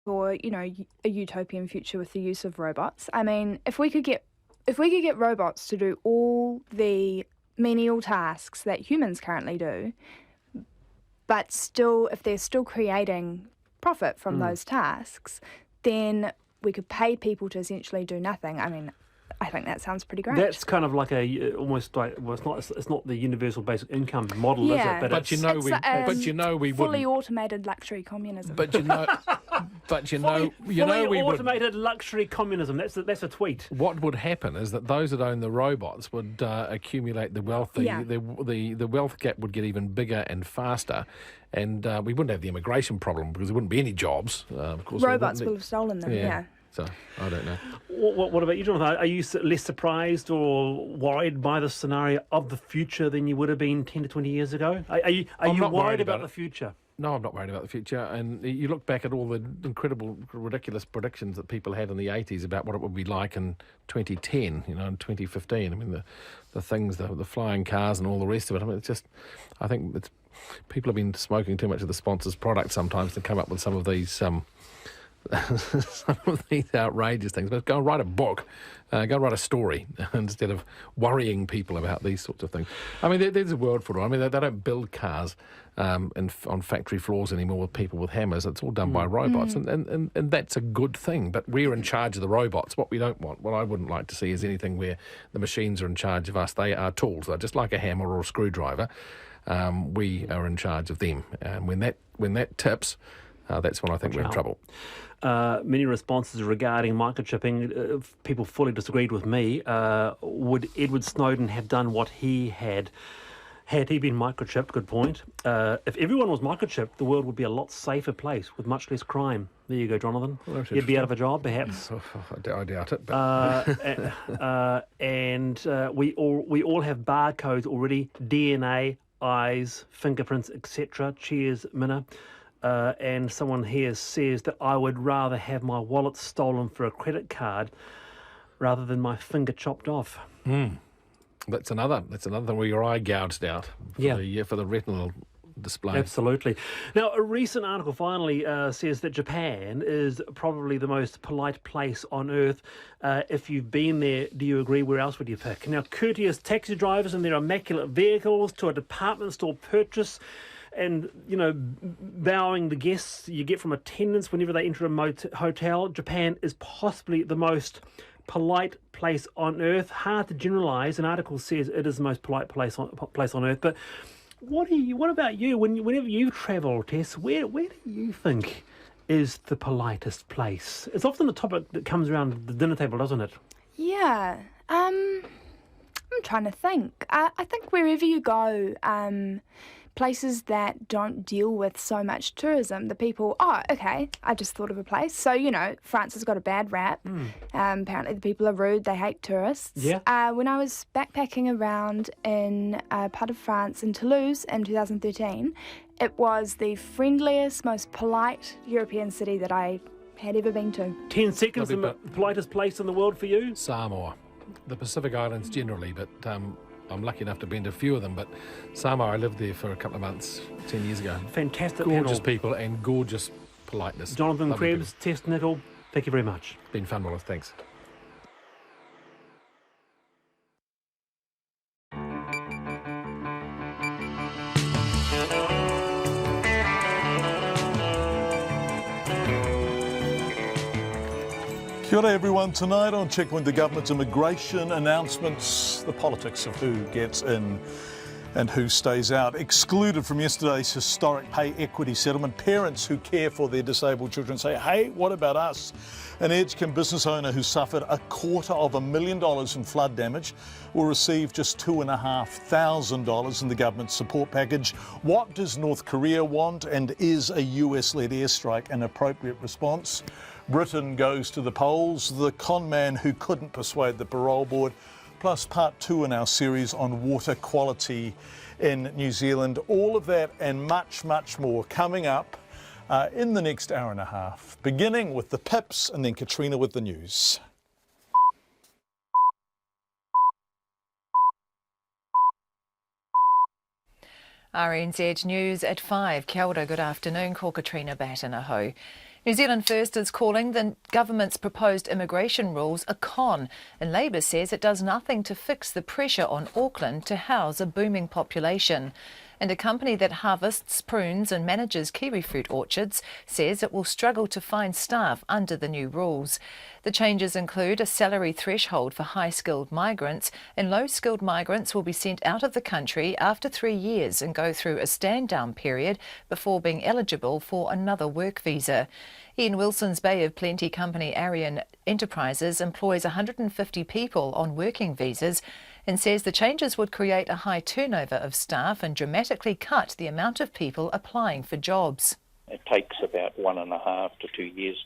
or, a utopian future with the use of robots. I mean, if we could get robots to do all the menial tasks that humans currently do, but still, if they're still creating profit from those tasks, then we could pay people to essentially do nothing. I mean, I think that sounds pretty great. That's kind of like almost like, well, it's not the universal basic income model, is it? But you know we fully automated luxury communism. But you know we automated luxury communism. That's a tweet. What would happen is that those that own the robots would accumulate the wealth. The wealth gap would get even bigger and faster, and we wouldn't have the immigration problem because there wouldn't be any jobs. Of course, robots will have stolen them. Yeah. So, I don't know. What about you, Jonathan? Are you less surprised or worried by the scenario of the future than you would have been 10 to 20 years ago? Are you worried about the future? No, I'm not worried about the future. And you look back at all the incredible, ridiculous predictions that people had in the 80s about what it would be like in 2010, in 2015. I mean, the things, the flying cars and all the rest of it. I mean, I think people have been smoking too much of the sponsor's product sometimes to come up with some of these... some of these outrageous things, but go and write a book, go write a story instead of worrying people about these sorts of things. I mean, there's a word for it. I mean, they don't build cars on factory floors anymore with people with hammers. It's all done by robots, and that's a good thing. But we're in charge of the robots. What we don't want, what I wouldn't like to see, is anything where the machines are in charge of us. They are tools. They're just like a hammer or a screwdriver. We are in charge of them, and when that tips, that's when I think we're in trouble. Many responses regarding microchipping, people fully disagreed with me. Would Edward Snowden have done what he had he been microchipped? Good point. If everyone was microchipped, the world would be a lot safer place with much less crime. There you go, Jonathan. Well, you'd be out of a job, perhaps. I doubt it. But. And we all have barcodes already, DNA, eyes, fingerprints, etc. Cheers, Minna. And someone here says that I would rather have my wallet stolen for a credit card rather than my finger chopped off. That's another thing where your eye gouged out for the retinal display. Absolutely. Now, a recent article finally says that Japan is probably the most polite place on earth. If you've been there, do you agree? Where else would you pick? Now, courteous taxi drivers and their immaculate vehicles to a department store purchase, and, bowing the guests you get from attendants whenever they enter a hotel. Japan is possibly the most polite place on earth. Hard to generalise. An article says it is the most polite place on earth. But what about you? Whenever you travel, Tess, where do you think is the politest place? It's often the topic that comes around the dinner table, doesn't it? Yeah. I'm trying to think. I think wherever you go, places that don't deal with so much tourism, the people, I just thought of a place. So, France has got a bad rap. Apparently the people are rude, they hate tourists. Yeah. When I was backpacking around in part of France in Toulouse in 2013, it was the friendliest, most polite European city that I had ever been to. 10 seconds, the politest place in the world for you? Samoa. The Pacific Islands generally, but... I'm lucky enough to have been to a few of them, but Samoa, I lived there for a couple of months 10 years ago. Fantastic Gorgeous people and gorgeous politeness. Jonathan Krebs, Tess Nicol, thank you very much. Been fun, Wallace. Thanks. Kia ora everyone. Tonight on Checkpoint, the government's immigration announcements, the politics of who gets in and who stays out. Excluded from yesterday's historic pay equity settlement, parents who care for their disabled children say, hey, what about us? An Edgecombe business owner who suffered $250,000 in flood damage will receive just $2,500 in the government support package. What does North Korea want, and is a US-led airstrike an appropriate response? Britain goes to the polls, the con man who couldn't persuade the parole board, plus part 2 in our series on water quality in New Zealand. All of that and much, much more coming up in the next hour and a half, beginning with the Pips and then Katrina with the news. RNZ News at 5. Kia ora, good afternoon. Ko Katrina Batinaho. New Zealand First is calling the government's proposed immigration rules a con, and Labour says it does nothing to fix the pressure on Auckland to house a booming population. And a company that harvests prunes and manages kiwifruit orchards says it will struggle to find staff under the new rules. The changes include a salary threshold for high-skilled migrants, and low-skilled migrants will be sent out of the country after 3 years and go through a stand-down period before being eligible for another work visa. Ian Wilson's Bay of Plenty company Arian Enterprises employs 150 people on working visas and says the changes would create a high turnover of staff and dramatically cut the amount of people applying for jobs. It takes about 1.5 to 2 years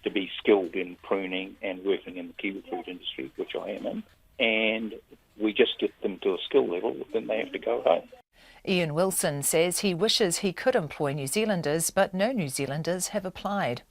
to be skilled in pruning and working in the kiwifruit industry, which I am in, and we just get them to a skill level, then they have to go home. Ian Wilson says he wishes he could employ New Zealanders, but no New Zealanders have applied.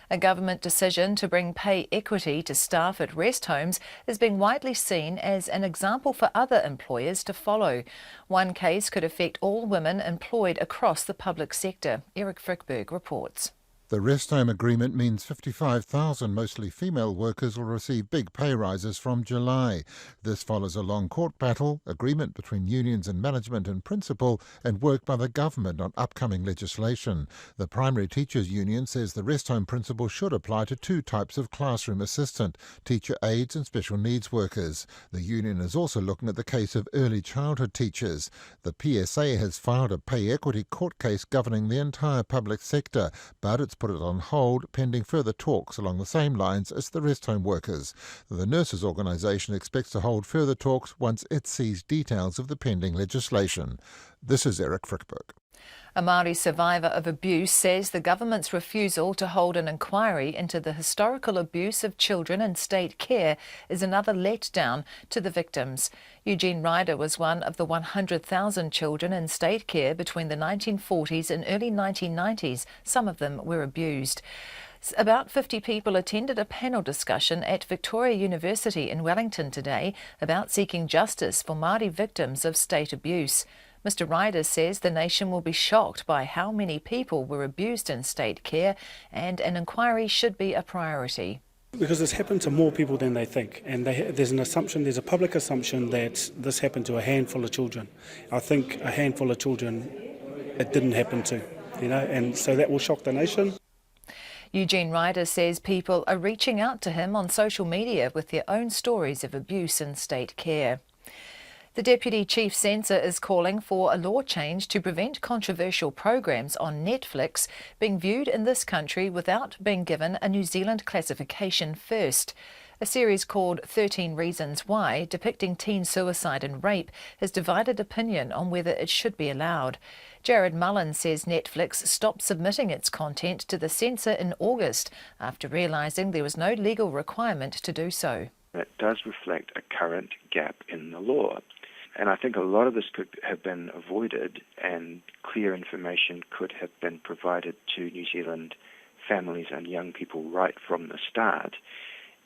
A government decision to bring pay equity to staff at rest homes is being widely seen as an example for other employers to follow. One case could affect all women employed across the public sector. Eric Frickberg reports. The rest home agreement means 55,000 mostly female workers will receive big pay rises from July. This follows a long court battle, agreement between unions and management in principle, and work by the government on upcoming legislation. The Primary Teachers Union says the rest home principle should apply to 2 types of classroom assistant, teacher aides and special needs workers. The union is also looking at the case of early childhood teachers. The PSA has filed a pay equity court case governing the entire public sector, but it's put it on hold pending further talks along the same lines as the rest home workers. The nurses' organisation expects to hold further talks once it sees details of the pending legislation. This is Eric Frickberg. A Māori survivor of abuse says the government's refusal to hold an inquiry into the historical abuse of children in state care is another letdown to the victims. Eugene Ryder was one of the 100,000 children in state care between the 1940s and early 1990s. Some of them were abused. About 50 people attended a panel discussion at Victoria University in Wellington today about seeking justice for Māori victims of state abuse. Mr. Ryder says the nation will be shocked by how many people were abused in state care, and an inquiry should be a priority. Because it's happened to more people than they think, and there's a public assumption that this happened to a handful of children. I think a handful of children it didn't happen to, and so that will shock the nation. Eugene Ryder says people are reaching out to him on social media with their own stories of abuse in state care. The Deputy Chief Censor is calling for a law change to prevent controversial programs on Netflix being viewed in this country without being given a New Zealand classification first. A series called 13 Reasons Why, depicting teen suicide and rape, has divided opinion on whether it should be allowed. Jared Mullen says Netflix stopped submitting its content to the censor in August after realising there was no legal requirement to do so. It does reflect a current gap in the law. And I think a lot of this could have been avoided, and clear information could have been provided to New Zealand families and young people right from the start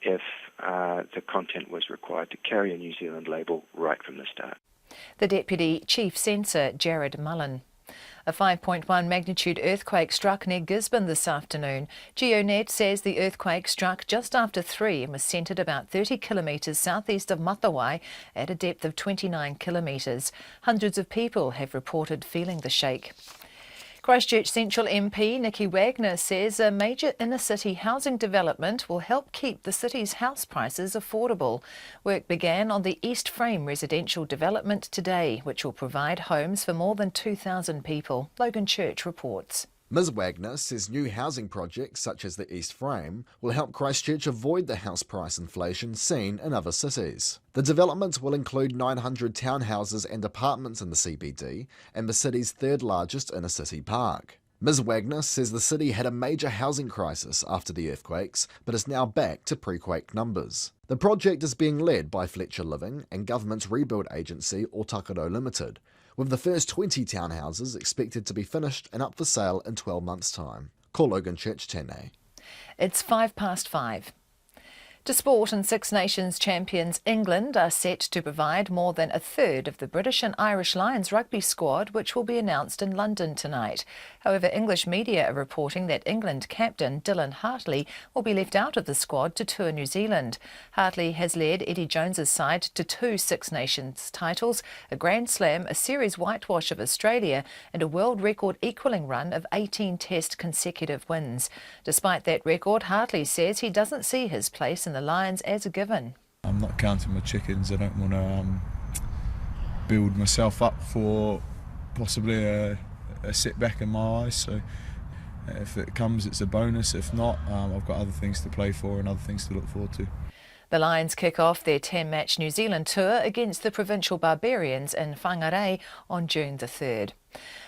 if the content was required to carry a New Zealand label right from the start. The Deputy Chief Censor, Jared Mullen. A 5.1 magnitude earthquake struck near Gisborne this afternoon. GeoNet says the earthquake struck just after 3 and was centred about 30 kilometres southeast of Matawai at a depth of 29 kilometres. Hundreds of people have reported feeling the shake. Christchurch Central MP Nikki Wagner says a major inner-city housing development will help keep the city's house prices affordable. Work began on the East Frame residential development today, which will provide homes for more than 2,000 people. Logan Church reports. Ms Wagner says new housing projects such as the East Frame will help Christchurch avoid the house price inflation seen in other cities. The development will include 900 townhouses and apartments in the CBD and the city's third largest inner city park. Ms Wagner says the city had a major housing crisis after the earthquakes, but is now back to pre-quake numbers. The project is being led by Fletcher Living and government's rebuild agency Otakaro Limited, with the first 20 townhouses expected to be finished and up for sale in 12 months' time. Call Logan Church Tēnei. It's 5 past 5. To sport, and Six Nations champions England are set to provide more than a third of the British and Irish Lions rugby squad, which will be announced in London tonight. However, English media are reporting that England captain Dylan Hartley will be left out of the squad to tour New Zealand. Hartley has led Eddie Jones's side to 2 Six Nations titles, a Grand Slam, a series whitewash of Australia, and a world record equalling run of 18 Test consecutive wins. Despite that record, Hartley says he doesn't see his place in the Lions as a given. I'm not counting my chickens. I don't want to build myself up for possibly a setback in my eyes. So if it comes, it's a bonus. If not, I've got other things to play for and other things to look forward to. The Lions kick off their 10-match New Zealand tour against the Provincial Barbarians in Whangarei on June the 3rd.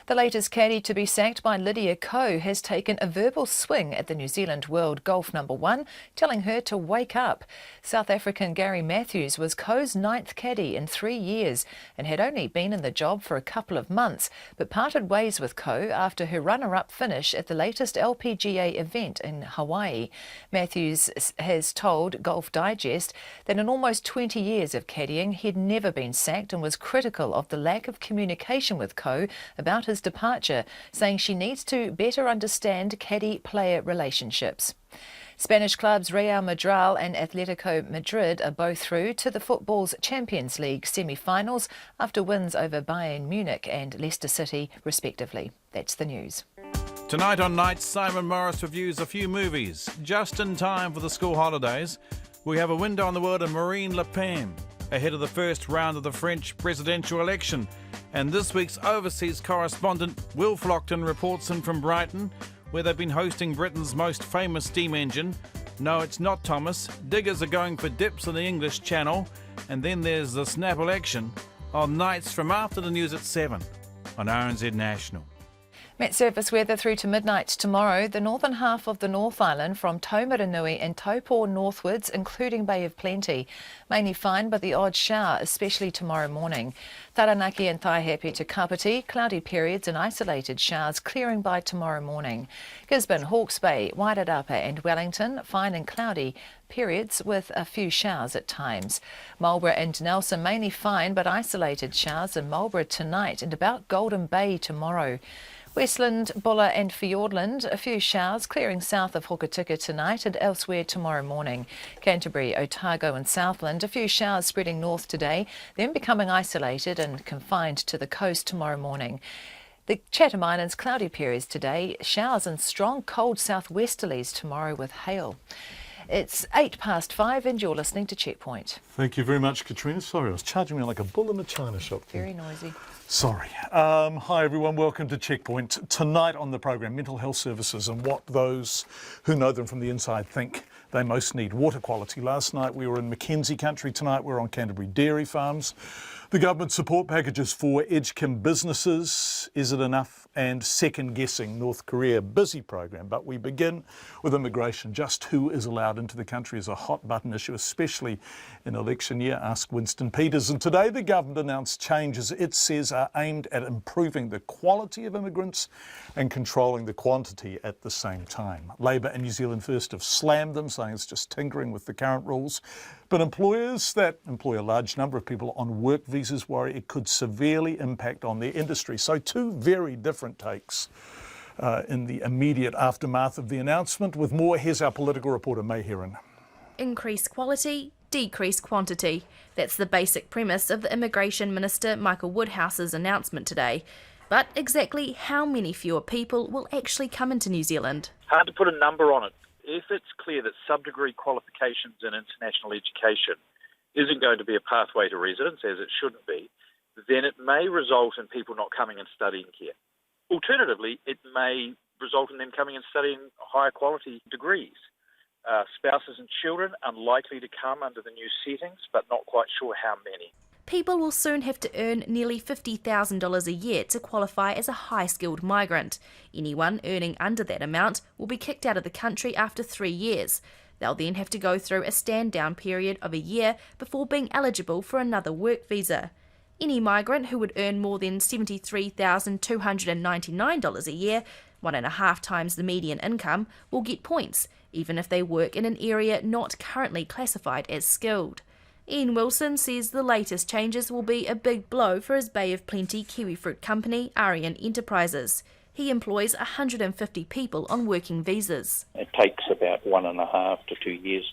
The latest caddy to be sacked by Lydia Ko has taken a verbal swing at the New Zealand World Golf #1, telling her to wake up. South African Gary Matthews was Ko's 9th caddy in 3 years and had only been in the job for a couple of months, but parted ways with Ko after her runner-up finish at the latest LPGA event in Hawaii. Matthews has told Golf Digest that in almost 20 years of caddying, he'd never been sacked and was critical of the lack of communication with Ko about his departure, saying she needs to better understand caddy-player relationships. Spanish clubs Real Madrid and Atletico Madrid are both through to the football's Champions League semi-finals after wins over Bayern Munich and Leicester City, respectively. That's the news. Tonight on Night, Simon Morris reviews a few movies. Just in time for the school holidays, we have a window on the world of Marine Le Pen, ahead of the first round of the French presidential election. And this week's overseas correspondent Will Flockton reports in from Brighton, where they've been hosting Britain's most famous steam engine. No, it's not Thomas. Diggers are going for dips in the English Channel. And then there's the Snapple action on nights from after the news at 7 on RNZ National. Met surface weather through to midnight tomorrow. The northern half of the North Island from Taumaranui and Taupō northwards, including Bay of Plenty. Mainly fine, but the odd shower, especially tomorrow morning. Taranaki and Taihape to Kapiti, cloudy periods and isolated showers clearing by tomorrow morning. Gisborne, Hawke's Bay, Wairarapa and Wellington, fine and cloudy periods with a few showers at times. Marlborough and Nelson mainly fine, but isolated showers in Marlborough tonight and about Golden Bay tomorrow. Westland, Bulla and Fiordland, a few showers clearing south of Hokitika tonight and elsewhere tomorrow morning. Canterbury, Otago and Southland, a few showers spreading north today, then becoming isolated and confined to the coast tomorrow morning. The Chatham Islands, cloudy periods today, showers and strong cold southwesterlies tomorrow with hail. It's 5:08 and you're listening to Checkpoint. Thank you very much, Katrina. Sorry, I was charging me like a bull in a china shop. Very noisy. Sorry. Hi, everyone. Welcome to Checkpoint. Tonight on the program, mental health services and what those who know them from the inside think they most need. Water quality. Last night we were in Mackenzie country. Tonight we're on Canterbury dairy farms. The government support packages for Edgecombe businesses. Is it enough? And second-guessing North Korea. Busy program. But we begin with immigration. Just who is allowed into the country is a hot-button issue, especially in election year. Ask Winston Peters. And today the government announced changes it says are aimed at improving the quality of immigrants and controlling the quantity at the same time. Labour and New Zealand First have slammed them, saying it's just tinkering with the current rules. But employers that employ a large number of people on work visas worry it could severely impact on their industry. So 2 very different takes in the immediate aftermath of the announcement. With more, here's our political reporter, May Heron. Increase quality, decrease quantity. That's the basic premise of the Immigration Minister Michael Woodhouse's announcement today. But exactly how many fewer people will actually come into New Zealand? Hard to put a number on it. If it's clear that sub-degree qualifications in international education isn't going to be a pathway to residence, as it shouldn't be, then it may result in people not coming and studying here. Alternatively, it may result in them coming and studying higher quality degrees. Spouses and children unlikely to come under the new settings, but not quite sure how many. People will soon have to earn nearly $50,000 a year to qualify as a high-skilled migrant. Anyone earning under that amount will be kicked out of the country after 3 years. They'll then have to go through a stand-down period of a year before being eligible for another work visa. Any migrant who would earn more than $73,299 a year, 1.5 times the median income, will get points, even if they work in an area not currently classified as skilled. Ian Wilson says the latest changes will be a big blow for his Bay of Plenty kiwifruit company, RNZ Enterprises. He employs 150 people on working visas. It takes about 1.5 to 2 years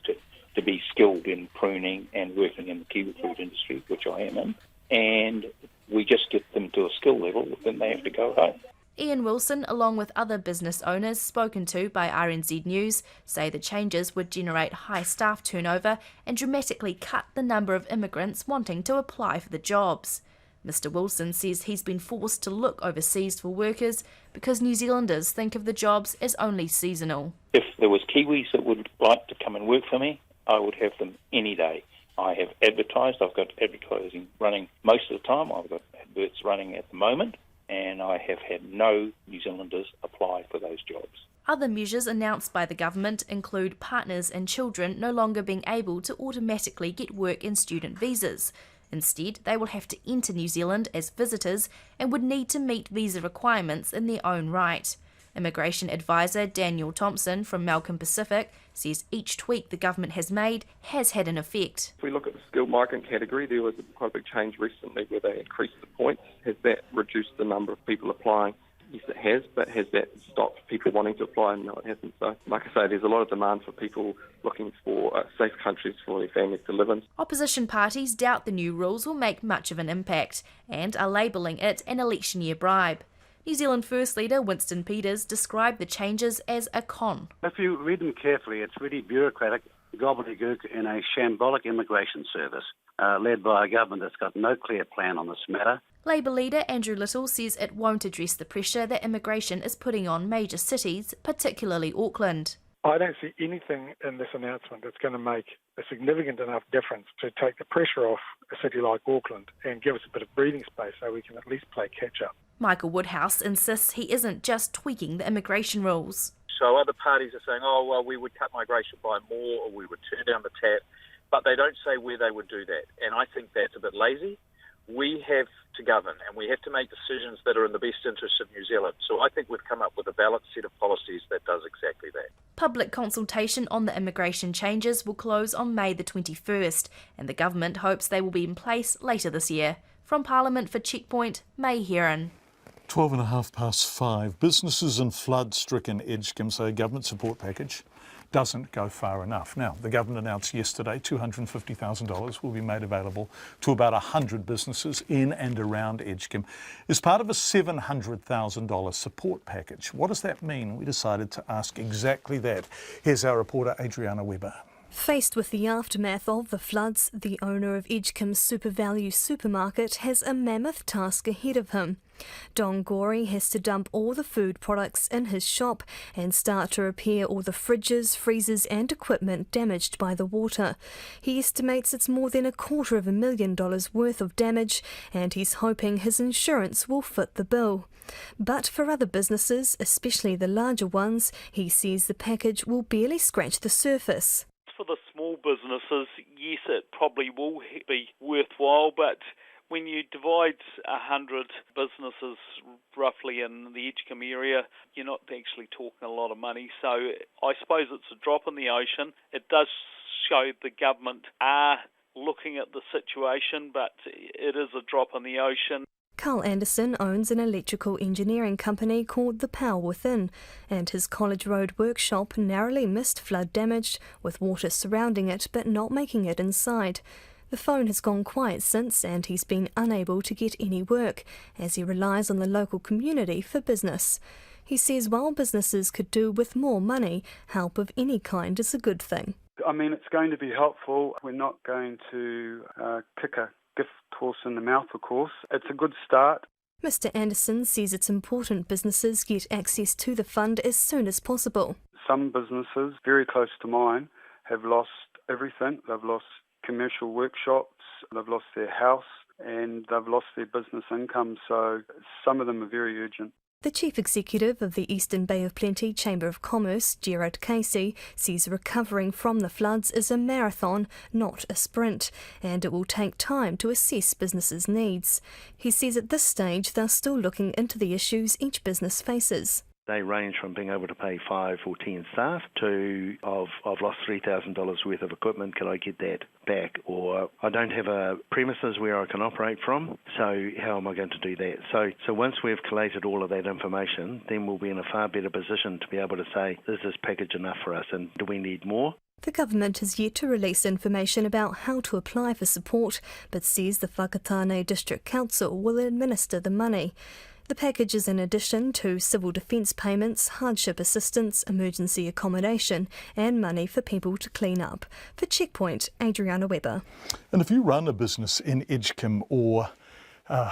to be skilled in pruning and working in the kiwifruit industry, which I am in. And we just get them to a skill level, then they have to go home. Ian Wilson, along with other business owners spoken to by RNZ News, say the changes would generate high staff turnover and dramatically cut the number of immigrants wanting to apply for the jobs. Mr Wilson says he's been forced to look overseas for workers because New Zealanders think of the jobs as only seasonal. If there was Kiwis that would like to come and work for me, I would have them any day. I have advertised. I've got advertising running most of the time. I've got adverts running at the moment, and I have had no New Zealanders apply for those jobs. Other measures announced by the government include partners and children no longer being able to automatically get work and student visas. Instead, they will have to enter New Zealand as visitors and would need to meet visa requirements in their own right. Immigration advisor Daniel Thompson from Malcolm Pacific says each tweak the government has made has had an effect. If we look at the skilled migrant category, there was quite a big change recently where they increased the points. Has that reduced the number of people applying? Yes, it has, but has that stopped people wanting to apply? No, it hasn't. So, like I say, there's a lot of demand for people looking for safe countries for their families to live in. Opposition parties doubt the new rules will make much of an impact and are labelling it an election year bribe. New Zealand First Leader Winston Peters described the changes as a con. If you read them carefully, it's really bureaucratic gobbledygook in a shambolic immigration service led by a government that's got no clear plan on this matter. Labour leader Andrew Little says it won't address the pressure that immigration is putting on major cities, particularly Auckland. I don't see anything in this announcement that's going to make a significant enough difference to take the pressure off a city like Auckland and give us a bit of breathing space so we can at least play catch-up. Michael Woodhouse insists he isn't just tweaking the immigration rules. So other parties are saying, oh, well, we would cut migration by more or we would turn down the tap, but they don't say where they would do that. And I think that's a bit lazy. We have to govern and we have to make decisions that are in the best interest of New Zealand. So I think we've come up with a balanced set of policies that does exactly that. Public consultation on the immigration changes will close on May the 21st, and the government hopes they will be in place later this year. From Parliament for Checkpoint, May Heron. 5:12. Businesses in flood-stricken Edgecombe say a government support package doesn't go far enough. Now, the government announced yesterday $250,000 will be made available to about 100 businesses in and around Edgecombe as part of a $700,000 support package. What does that mean? We decided to ask exactly that. Here's our reporter, Adriana Weber. Faced with the aftermath of the floods, the owner of Edgecombe's SuperValue supermarket has a mammoth task ahead of him. Don Gorey has to dump all the food products in his shop and start to repair all the fridges, freezers and equipment damaged by the water. He estimates it's more than $250,000 worth of damage, and he's hoping his insurance will foot the bill. But for other businesses, especially the larger ones, he says the package will barely scratch the surface. For the small businesses, yes, it probably will be worthwhile, but when you divide 100 businesses roughly in the Edgecombe area, you're not actually talking a lot of money. So I suppose it's a drop in the ocean. It does show the government are looking at the situation, but it is a drop in the ocean. Carl Anderson owns an electrical engineering company called The Power Within, and his College Road workshop narrowly missed flood damage, with water surrounding it but not making it inside. The phone has gone quiet since, and he's been unable to get any work, as he relies on the local community for business. He says while businesses could do with more money, help of any kind is a good thing. I mean, it's going to be helpful. We're not going to kick a gift horse in the mouth, of course. It's a good start. Mr Anderson says it's important businesses get access to the fund as soon as possible. Some businesses, very close to mine, have lost everything. They've lost commercial workshops, they've lost their house, and they've lost their business income, so some of them are very urgent. The Chief Executive of the Eastern Bay of Plenty Chamber of Commerce, Gerard Casey, says recovering from the floods is a marathon, not a sprint, and it will take time to assess businesses' needs. He says at this stage they're still looking into the issues each business faces. They range from being able to pay 5 or 10 staff to, I've lost $3,000 worth of equipment, can I get that back? Or I don't have a premises where I can operate from, so how am I going to do that? So once we've collated all of that information, then we'll be in a far better position to be able to say, is this package enough for us and do we need more? The government has yet to release information about how to apply for support, but says the Whakatane District Council will administer the money. The package is in addition to civil defence payments, hardship assistance, emergency accommodation and money for people to clean up. For Checkpoint, Adriana Webber. And if you run a business in Edgecombe or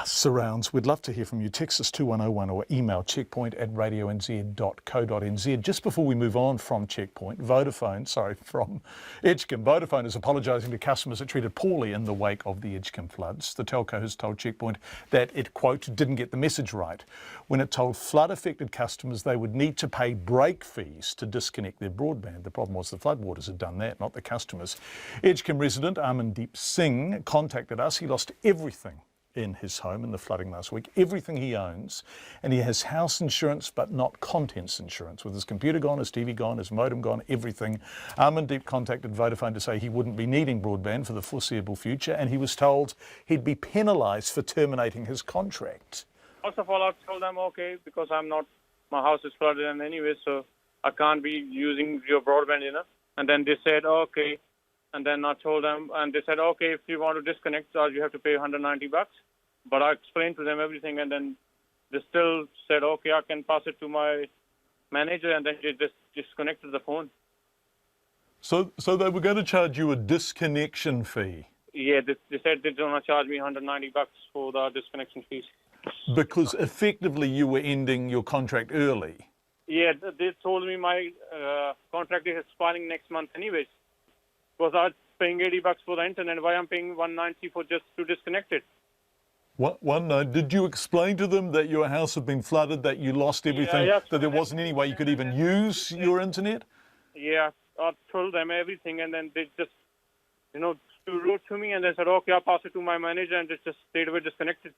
surrounds, we'd love to hear from you. Text us 2101 or email checkpoint@radionz.co.nz. Just before we move on from Checkpoint, from Edgecombe, Vodafone is apologising to customers it treated poorly in the wake of the Edgecombe floods. The telco has told Checkpoint that it, quote, didn't get the message right when it told flood-affected customers they would need to pay break fees to disconnect their broadband. The problem was the floodwaters had done that, not the customers. Edgecombe resident Amandeep Singh contacted us. He lost everything in his home in the flooding last week, everything he owns, and he has house insurance but not contents insurance. With his computer gone, his TV gone, his modem gone, everything. Amandeep contacted Vodafone to say he wouldn't be needing broadband for the foreseeable future, and he was told he'd be penalised for terminating his contract. First of all, I told them, okay, because my house is flooded and anyway, so I can't be using your broadband, And then they said, okay. And then I told them, and they said, okay, if you want to disconnect, you have to pay $190. But I explained to them everything, and then they still said, okay, I can pass it to my manager, and then they just disconnected the phone. So they were going to charge you a disconnection fee? Yeah, they said they're going to charge me $190 for the disconnection fees. Because effectively you were ending your contract early? Yeah, they told me my contract is expiring next month anyways. Because I was paying $80 for the internet, why I'm paying $190 for just to disconnect it. One night, did you explain to them that your house had been flooded, that you lost everything, that there wasn't any way you could even use your internet? Yeah, I told them everything, and then they just, wrote to me, and they said, okay, I'll pass it to my manager, and just stayed away disconnected.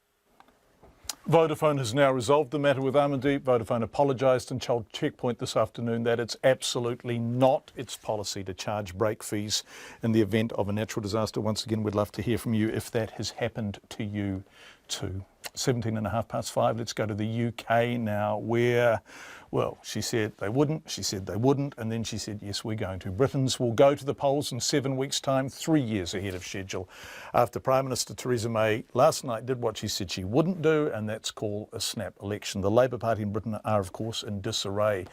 Vodafone has now resolved the matter with Amandeep. Vodafone apologised and told Checkpoint this afternoon that it's absolutely not its policy to charge break fees in the event of a natural disaster. Once again, we'd love to hear from you if that has happened to you too. 5:17. Let's go to the UK now, where, well, she said they wouldn't, and then she said, yes, we're going to. Britons will go to the polls in 7 weeks' time, 3 years ahead of schedule, after Prime Minister Theresa May last night did what she said she wouldn't do, and that's call a snap election. The Labour Party in Britain are, of course, in disarray.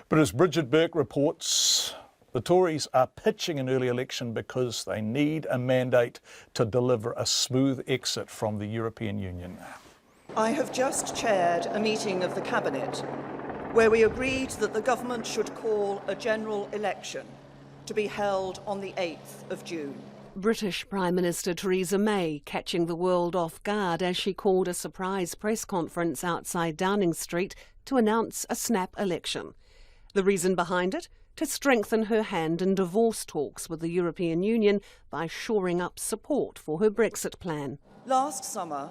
But as Bridget Burke reports, the Tories are pitching an early election because they need a mandate to deliver a smooth exit from the European Union. I have just chaired a meeting of the Cabinet where we agreed that the government should call a general election to be held on the 8th of June. British Prime Minister Theresa May catching the world off guard as she called a surprise press conference outside Downing Street to announce a snap election. The reason behind it? To strengthen her hand in divorce talks with the European Union by shoring up support for her Brexit plan. Last summer,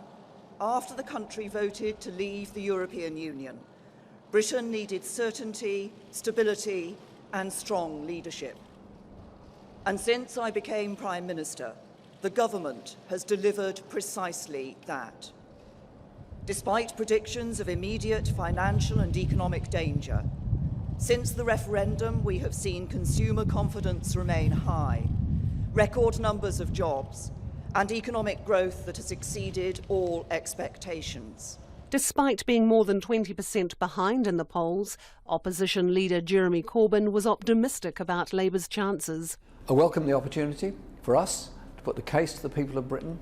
after the country voted to leave the European Union, Britain needed certainty, stability and strong leadership. And since I became Prime Minister, the government has delivered precisely that. Despite predictions of immediate financial and economic danger, since the referendum, we have seen consumer confidence remain high, record numbers of jobs, and economic growth that has exceeded all expectations. Despite being more than 20% behind in the polls, opposition leader Jeremy Corbyn was optimistic about Labour's chances. I welcome the opportunity for us to put the case to the people of Britain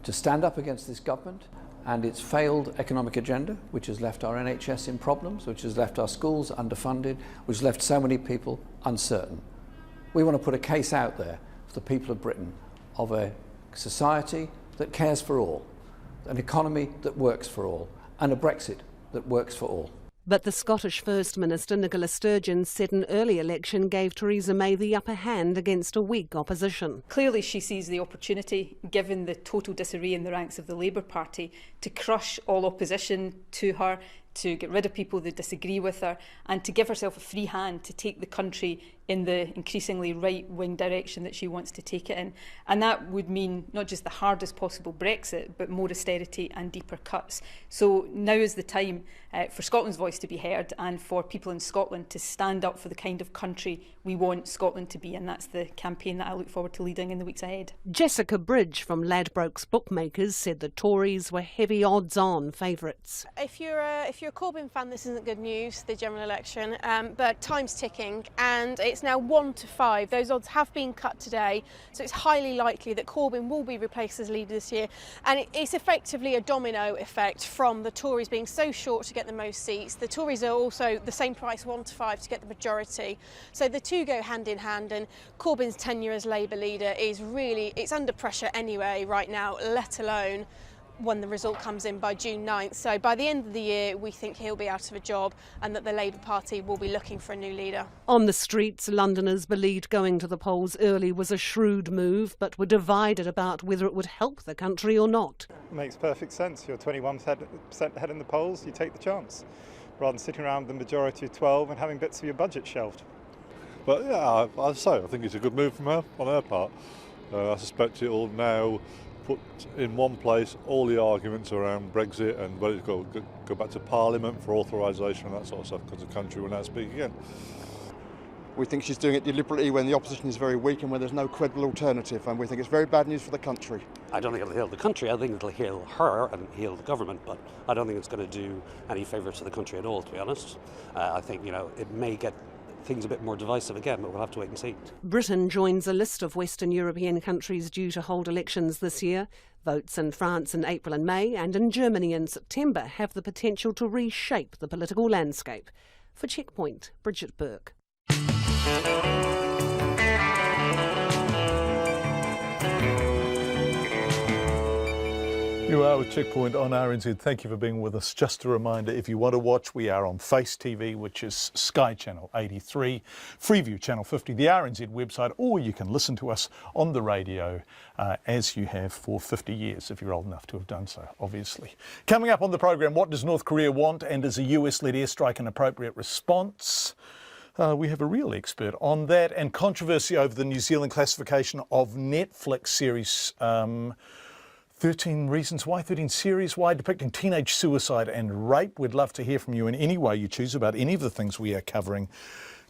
to stand up against this government and its failed economic agenda, which has left our NHS in problems, which has left our schools underfunded, which has left so many people uncertain. We want to put a case out there for the people of Britain of a society that cares for all, an economy that works for all, and a Brexit that works for all. But the Scottish First Minister Nicola Sturgeon said an early election gave Theresa May the upper hand against a weak opposition. Clearly she sees the opportunity, given the total disarray in the ranks of the Labour Party, to crush all opposition to her, to get rid of people that disagree with her, and to give herself a free hand to take the country in the increasingly right-wing direction that she wants to take it in. And that would mean not just the hardest possible Brexit, but more austerity and deeper cuts. So now is the time for Scotland's voice to be heard, and for people in Scotland to stand up for the kind of country we want Scotland to be, and that's the campaign that I look forward to leading in the weeks ahead. Jessica Bridge from Ladbrokes Bookmakers said the Tories were heavy odds-on favourites. If you're a Corbyn fan, this isn't good news, the general election, but time's ticking, and it's now 1 to 5. Those odds have been cut today, so it's highly likely that Corbyn will be replaced as leader this year, and it's effectively a domino effect from the Tories being so short to get the most seats. The Tories are also the same price, 1 to 5, to get the majority. So the two go hand in hand, and Corbyn's tenure as Labour leader is really, it's under pressure anyway right now, let alone when the result comes in by June 9th. So by the end of the year, we think he'll be out of a job and that the Labour Party will be looking for a new leader. On the streets, Londoners believed going to the polls early was a shrewd move, but were divided about whether it would help the country or not. It makes perfect sense. You're 21% ahead in the polls, you take the chance, rather than sitting around with the majority of 12 and having bits of your budget shelved. But yeah, I think it's a good move from her, on her part. I suspect it will now put in one place all the arguments around Brexit and whether it's go back to Parliament for authorisation and that sort of stuff, because the country will now speak again. We think she's doing it deliberately when the opposition is very weak and when there's no credible alternative, and we think it's very bad news for the country. I don't think it'll heal the country. I think it'll heal her and heal the government, but I don't think it's going to do any favours to the country at all, to be honest. I think, it may get things a bit more divisive again, but we'll have to wait and see. Britain joins a list of Western European countries due to hold elections this year. Votes in France in April and May, and in Germany in September, have the potential to reshape the political landscape. For Checkpoint, Bridget Burke. You are with Checkpoint on RNZ. Thank you for being with us. Just a reminder, if you want to watch, we are on Face TV, which is Sky Channel 83, Freeview Channel 50, the RNZ website, or you can listen to us on the radio as you have for 50 years, if you're old enough to have done so, obviously. Coming up on the program, what does North Korea want, and is a US-led airstrike an appropriate response? We have a real expert on that, and controversy over the New Zealand classification of Netflix series 13 Reasons Why, 13 Series Why, depicting teenage suicide and rape. We'd love to hear from you in any way you choose about any of the things we are covering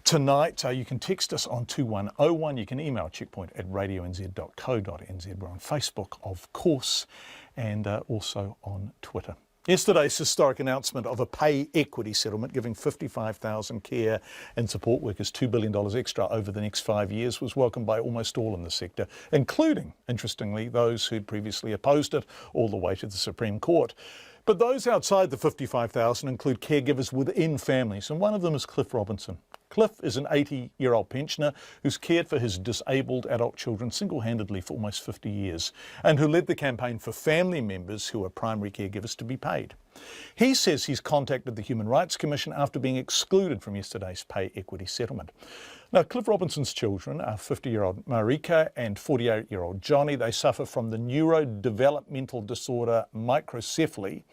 tonight. You can text us on 2101. You can email checkpoint@radionz.co.nz. We're on Facebook, of course, and also on Twitter. Yesterday's historic announcement of a pay equity settlement giving 55,000 care and support workers $2 billion extra over the next 5 years was welcomed by almost all in the sector, including, interestingly, those who'd previously opposed it all the way to the Supreme Court. But those outside the 55,000 include caregivers within families, and one of them is Cliff Robinson. Cliff is an 80-year-old pensioner who's cared for his disabled adult children single-handedly for almost 50 years and who led the campaign for family members who are primary caregivers to be paid. He says he's contacted the Human Rights Commission after being excluded from yesterday's pay equity settlement. Now, Cliff Robinson's children are 50-year-old Marika and 48-year-old Johnny. They suffer from the neurodevelopmental disorder microcephaly.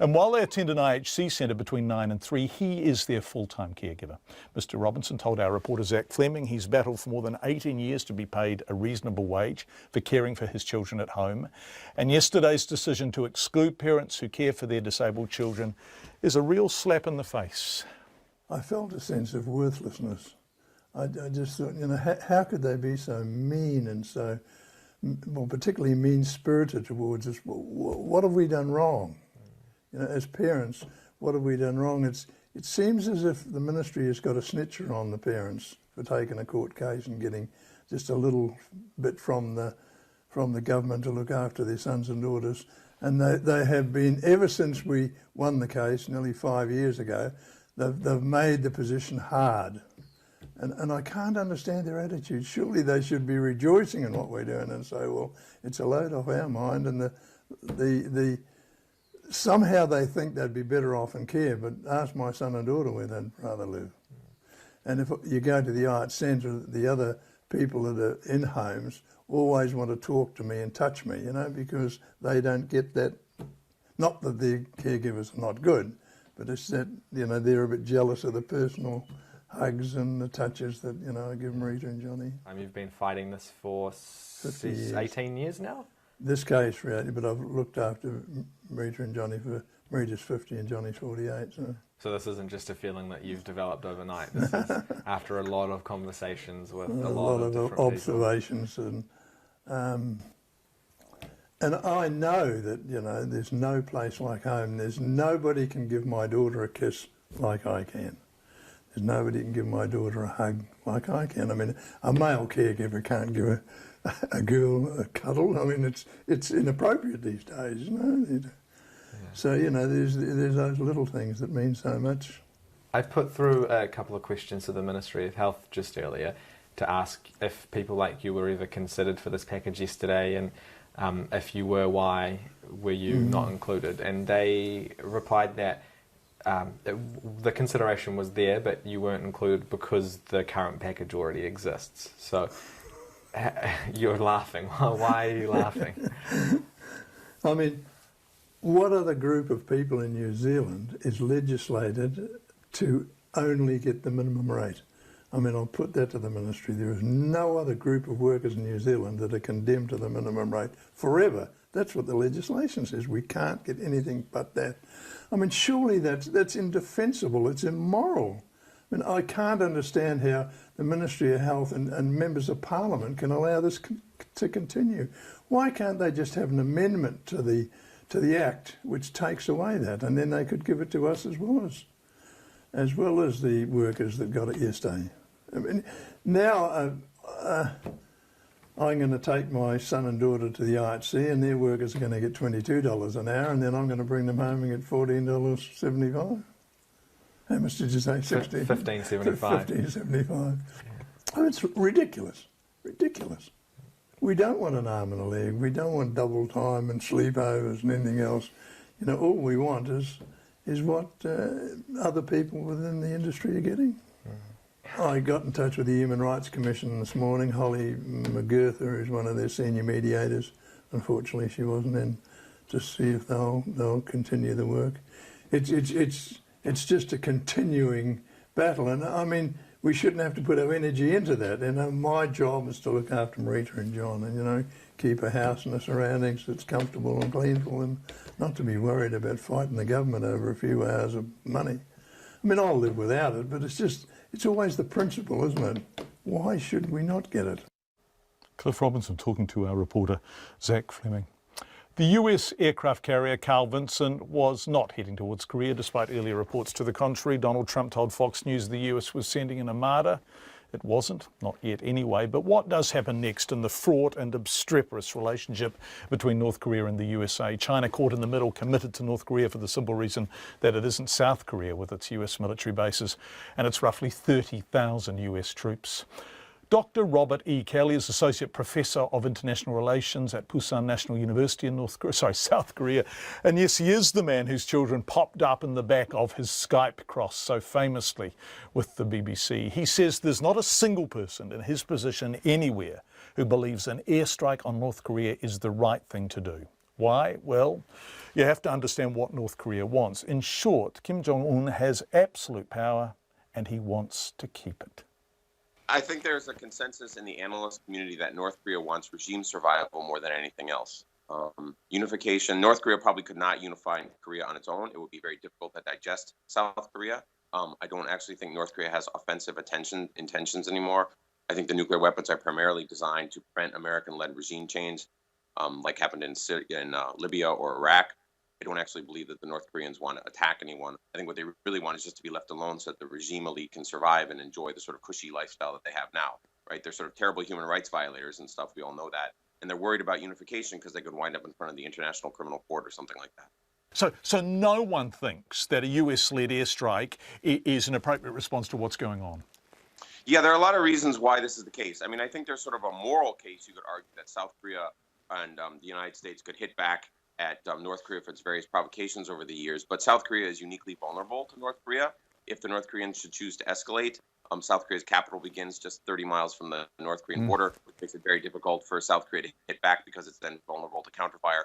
And while they attend an IHC centre between 9 and 3, he is their full-time caregiver. Mr. Robinson told our reporter Zach Fleming he's battled for more than 18 years to be paid a reasonable wage for caring for his children at home. And yesterday's decision to exclude parents who care for their disabled children is a real slap in the face. I felt a sense of worthlessness. I just thought, how could they be so mean and so, well, particularly mean-spirited towards us? What have we done wrong? As parents, what have we done wrong? It seems as if the ministry has got a snitcher on the parents for taking a court case and getting just a little bit from the government to look after their sons and daughters. And they have been, ever since we won the case nearly 5 years ago, they've made the position hard. And I can't understand their attitude. Surely they should be rejoicing in what we're doing and say, well, it's a load off our mind, and somehow they think they'd be better off in care, but ask my son and daughter where they'd rather live. And if you go to the arts centre, the other people that are in homes always want to talk to me and touch me, because they don't get that. Not that the caregivers are not good, But it's that, they're a bit jealous of the personal hugs and the touches that, I give Rita and Johnny. You've been fighting this for 18 years now? This case, really, but I've looked after Rita and Johnny for Rita's 50 and Johnny's 48. So this isn't just a feeling that you've developed overnight. This is after a lot of conversations with a lot of different observations people. And I know that, there's no place like home. There's nobody can give my daughter a kiss like I can. There's nobody can give my daughter a hug like I can. I mean, a male caregiver can't give a girl a cuddle. I mean, it's inappropriate these days, Yeah. So, there's those little things that mean so much. I put through a couple of questions to the Ministry of Health just earlier to ask if people like you were ever considered for this package yesterday, and if you were, why were you not included? And they replied that the consideration was there, but you weren't included because the current package already exists. So you're laughing. Why are you laughing? I mean, what other group of people in New Zealand is legislated to only get the minimum rate? I mean, I'll put that to the ministry. There is no other group of workers in New Zealand that are condemned to the minimum rate forever. That's what the legislation says. We can't get anything but that. I mean, surely that's indefensible. It's immoral. I mean, I can't understand how the Ministry of Health and members of Parliament can allow this to continue. Why can't they just have an amendment to the Act which takes away that, and then they could give it to us as well as the workers that got it yesterday? I mean, now I'm going to take my son and daughter to the IHC, and their workers are going to get $22 an hour, and then I'm going to bring them home and get $14.75. How much did you say? $15.75. $15.75. Yeah. I mean, it's ridiculous. Ridiculous. We don't want an arm and a leg. We don't want double time and sleepovers and anything else. All we want is what other people within the industry are getting. I got in touch with the Human Rights Commission this morning. Holly McGurtha, who's one of their senior mediators, unfortunately she wasn't in, to see if they'll continue the work. It's just a continuing battle, and I mean, we shouldn't have to put our energy into that. My job is to look after Rita and John, and keep a house and the surroundings that's comfortable and clean for them, not to be worried about fighting the government over a few hours of money. I mean, I'll live without it, but it's always the principle, isn't it? Why should we not get it? Cliff Robinson talking to our reporter, Zach Fleming. The US aircraft carrier Carl Vinson was not heading towards Korea, despite earlier reports to the contrary. Donald Trump told Fox News the US was sending an armada. It wasn't, not yet anyway. But what does happen next in the fraught and obstreperous relationship between North Korea and the USA? China, caught in the middle, committed to North Korea for the simple reason that it isn't South Korea with its US military bases and its roughly 30,000 US troops. Dr. Robert E. Kelly is Associate Professor of International Relations at Pusan National University in South Korea. And yes, he is the man whose children popped up in the back of his Skype cross so famously with the BBC. He says there's not a single person in his position anywhere who believes an airstrike on North Korea is the right thing to do. Why? Well, you have to understand what North Korea wants. In short, Kim Jong-un has absolute power and he wants to keep it. I think there's a consensus in the analyst community that North Korea wants regime survival more than anything else. Unification, North Korea probably could not unify Korea on its own. It would be very difficult to digest South Korea. I don't actually think North Korea has offensive intentions anymore. I think the nuclear weapons are primarily designed to prevent American-led regime change, like happened in Libya or Iraq. I don't actually believe that the North Koreans want to attack anyone. I think what they really want is just to be left alone so that the regime elite can survive and enjoy the sort of cushy lifestyle that they have now, right? They're sort of terrible human rights violators and stuff. We all know that. And they're worried about unification because they could wind up in front of the International Criminal Court or something like that. So no one thinks that a US-led airstrike is an appropriate response to what's going on? Yeah, there are a lot of reasons why this is the case. I mean, I think there's sort of a moral case, you could argue, that South Korea and the United States could hit back at North Korea for its various provocations over the years. But South Korea is uniquely vulnerable to North Korea. If the North Koreans should choose to escalate, South Korea's capital begins just 30 miles from the North Korean border, which makes it very difficult for South Korea to hit back because it's then vulnerable to counterfire.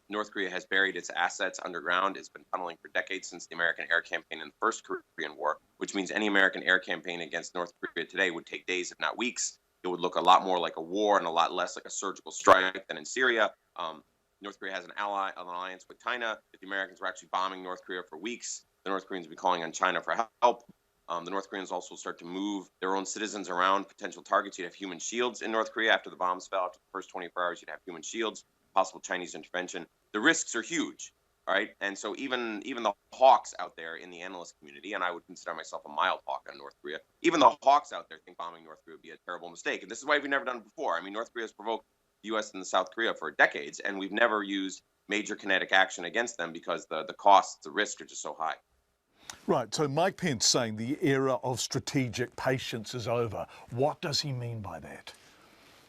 North Korea has buried its assets underground. It's been tunneling for decades since the American air campaign in the first Korean War, which means any American air campaign against North Korea today would take days, if not weeks. It would look a lot more like a war and a lot less like a surgical strike than in Syria. North Korea has an alliance with China. If the Americans were actually bombing North Korea for weeks, the North Koreans would be calling on China for help. The North Koreans also start to move their own citizens around potential targets. You'd have human shields in North Korea after the bombs fell. After the first 24 hours, you'd have human shields, possible Chinese intervention. The risks are huge, right? And so even the hawks out there in the analyst community, and I would consider myself a mild hawk on North Korea, even the hawks out there think bombing North Korea would be a terrible mistake. And this is why we've never done it before. I mean, North Korea has provoked the U.S. and South Korea for decades, and we've never used major kinetic action against them because the costs, the risks are just so high. Right, so Mike Pence saying the era of strategic patience is over. What does he mean by that?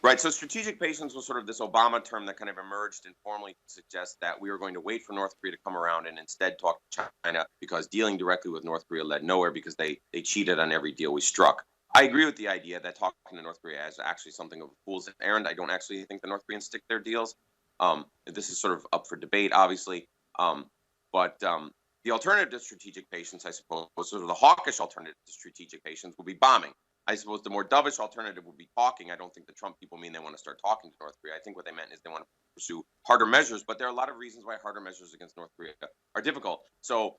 Right, so strategic patience was sort of this Obama term that kind of emerged informally to suggest that we were going to wait for North Korea to come around and instead talk to China, because dealing directly with North Korea led nowhere because they cheated on every deal we struck. I agree with the idea that talking to North Korea is actually something of a fool's errand. I don't actually think the North Koreans stick to their deals. This is sort of up for debate, obviously. But the alternative to strategic patience, I suppose, sort of the hawkish alternative to strategic patience, would be bombing. I suppose the more dovish alternative would be talking. I don't think the Trump people mean they want to start talking to North Korea. I think what they meant is they want to pursue harder measures, but there are a lot of reasons why harder measures against North Korea are difficult. So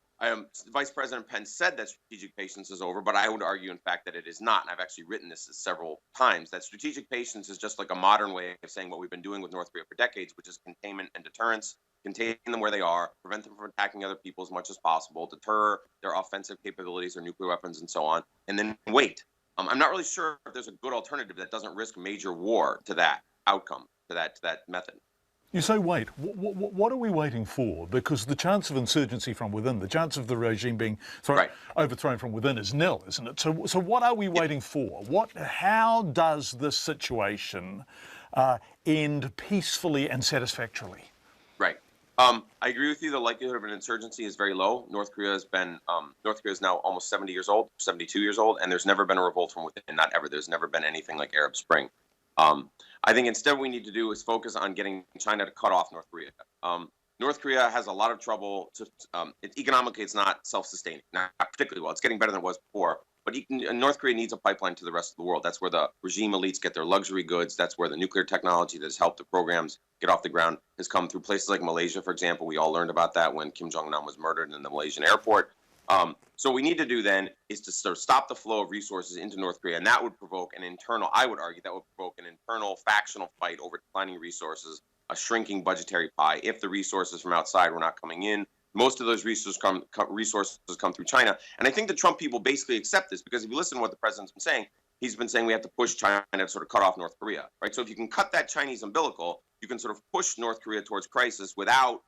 Vice President Pence said that strategic patience is over, but I would argue, in fact, that it is not. And I've actually written this several times, that strategic patience is just like a modern way of saying what we've been doing with North Korea for decades, which is containment and deterrence. Contain them where they are, prevent them from attacking other people as much as possible, deter their offensive capabilities, their nuclear weapons, and so on, and then wait. I'm not really sure if there's a good alternative that doesn't risk major war to that outcome, to that method. You say wait. What are we waiting for? Because the chance of insurgency from within, the chance of the regime being overthrown from within is nil, isn't it? So what are we waiting for? How does this situation end peacefully and satisfactorily? Right. I agree with you. The likelihood of an insurgency is very low. North Korea is now almost 70 years old, 72 years old, and there's never been a revolt from within. Not ever. There's never been anything like Arab Spring. I think instead what we need to do is focus on getting China to cut off North Korea. North Korea has a lot of trouble. Economically, it's not self-sustaining, not particularly well. It's getting better than it was before. But North Korea needs a pipeline to the rest of the world. That's where the regime elites get their luxury goods. That's where the nuclear technology that has helped the programs get off the ground has come through places like Malaysia, for example. We all learned about that when Kim Jong-nam was murdered in the Malaysian airport. So what we need to do then is to sort of stop the flow of resources into North Korea, and that would provoke I would argue that would provoke an internal factional fight over declining resources, a shrinking budgetary pie if the resources from outside were not coming in. Most of those resources come through China. And I think the Trump people basically accept this, because if you listen to what the president's been saying, he's been saying we have to push China to sort of cut off North Korea, right? So if you can cut that Chinese umbilical, you can sort of push North Korea towards crisis without,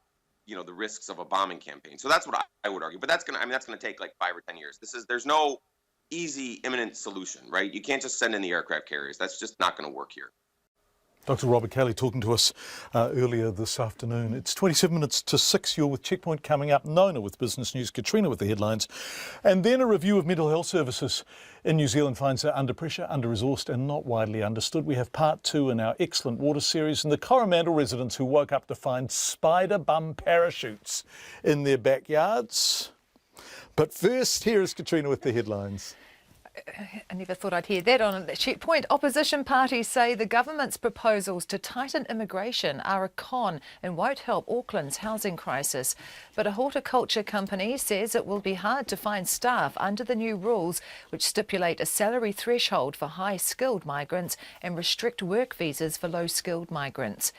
the risks of a bombing campaign. So that's what I would argue. But that's going to take like 5 or 10 years. There's no easy, imminent solution, right? You can't just send in the aircraft carriers. That's just not going to work here. Dr. Robert Kelly talking to us earlier this afternoon. It's 27 minutes to 6. You're with Checkpoint coming up. Nona with Business News, Katrina with the headlines. And then a review of mental health services in New Zealand finds her under pressure, under-resourced and not widely understood. We have part 2 in our excellent water series, and the Coromandel residents who woke up to find spider bum parachutes in their backyards. But first, here is Katrina with the headlines. I never thought I'd hear that on the Checkpoint. Opposition parties say the government's proposals to tighten immigration are a con and won't help Auckland's housing crisis. But a horticulture company says it will be hard to find staff under the new rules, which stipulate a salary threshold for high-skilled migrants and restrict work visas for low-skilled migrants.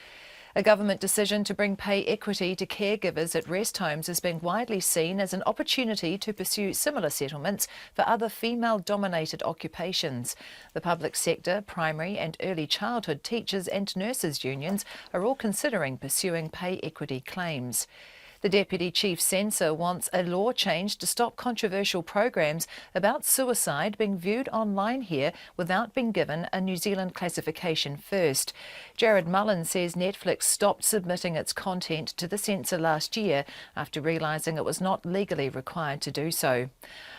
A government decision to bring pay equity to caregivers at rest homes is being widely seen as an opportunity to pursue similar settlements for other female-dominated occupations. The public sector, primary and early childhood teachers and nurses unions are all considering pursuing pay equity claims. The Deputy Chief Censor wants a law change to stop controversial programs about suicide being viewed online here without being given a New Zealand classification first. Jared Mullen says Netflix stopped submitting its content to the censor last year after realising it was not legally required to do so.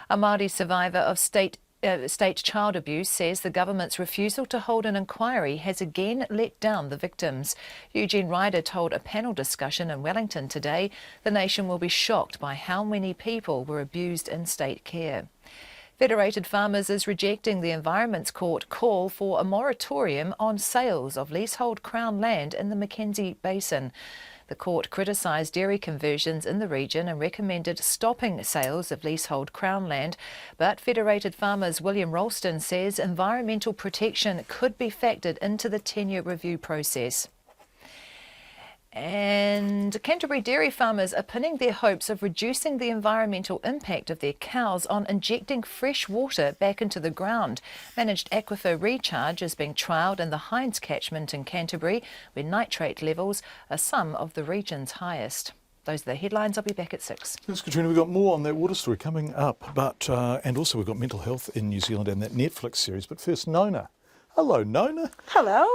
A Māori survivor of state State Child Abuse says the government's refusal to hold an inquiry has again let down the victims. Eugene Ryder told a panel discussion in Wellington today the nation will be shocked by how many people were abused in state care. Federated Farmers is rejecting the Environment's Court call for a moratorium on sales of leasehold Crown land in the Mackenzie Basin. The court criticised dairy conversions in the region and recommended stopping sales of leasehold Crown land, but Federated Farmers' William Ralston says environmental protection could be factored into the tenure review process. And Canterbury dairy farmers are pinning their hopes of reducing the environmental impact of their cows on injecting fresh water back into the ground. Managed aquifer recharge is being trialled in the Hines catchment in Canterbury, where nitrate levels are some of the region's highest. Those are the headlines. I'll be back at 6. Thanks, Katrina. We've got more on that water story coming up, and also we've got mental health in New Zealand and that Netflix series. But first, Nona. Hello, Nona. Hello.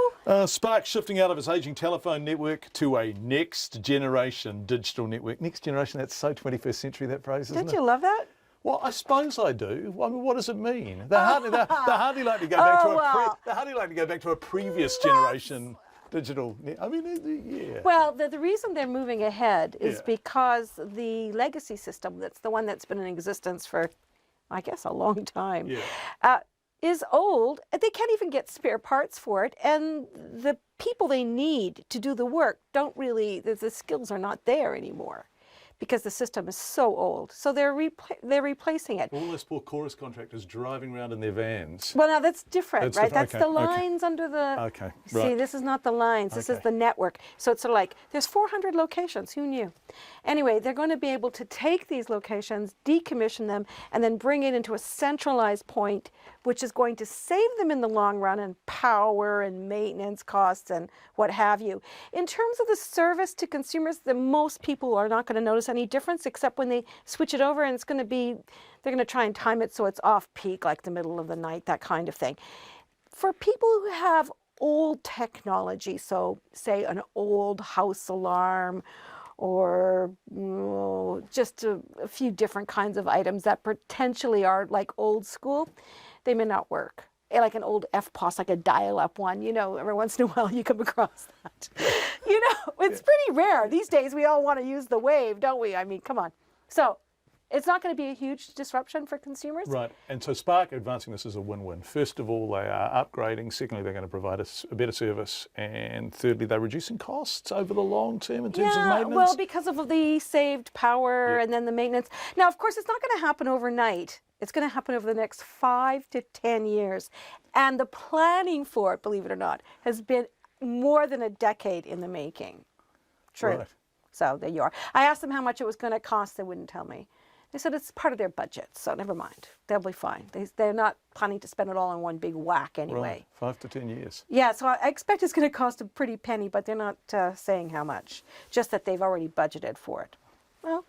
Spark shifting out of its ageing telephone network to a next generation digital network. Next generation, that's so 21st century, that phrase, isn't it? Did you love that? Well, I suppose I do. I mean, what does it mean? They hardly like to go back they hardly like to go back to a previous generation digital. I mean, yeah. Well, the reason they're moving ahead is because the legacy system, that's the one that's been in existence for, I guess, a long time, is old. They can't even get spare parts for it, and the people they need to do the work don't really, the skills are not there anymore because the system is so old. So they're replacing it. All those poor chorus contractors driving around in their vans. Well, now that's different, right? That's okay. the lines under the... Okay, See, right. this is not the lines. This is the network. So it's sort of like, there's 400 locations. Who knew? Anyway, they're going to be able to take these locations, decommission them, and then bring it into a centralized point, which is going to save them in the long run in power and maintenance costs and what have you. In terms of the service to consumers, most people are not going to notice any difference except when they switch it over, and it's going to be, they're going to try and time it so it's off peak, like the middle of the night, that kind of thing. For people who have old technology, so say an old house alarm or just a few different kinds of items that potentially are like old school, they may not work. Like an old FPOS, like a dial-up one, you know, every once in a while you come across that. You know, it's pretty rare. These days we all want to use the wave, don't we? I mean, come on. So it's not going to be a huge disruption for consumers. Right, and so Spark advancing this is a win-win. First of all, they are upgrading. Secondly, they're going to provide us a better service. And thirdly, they're reducing costs over the long term in terms of maintenance. Well, because of the saved power and then the maintenance. Now, of course, it's not going to happen overnight. It's going to happen over the next 5 to 10 years. And the planning for it, believe it or not, has been more than a decade in the making. True. Right. So there you are. I asked them how much it was going to cost. They wouldn't tell me. They said it's part of their budget, so never mind. They'll be fine. They're not planning to spend it all in one big whack anyway. Right. 5 to 10 years. Yeah, so I expect it's going to cost a pretty penny, but they're not saying how much. Just that they've already budgeted for it. Well,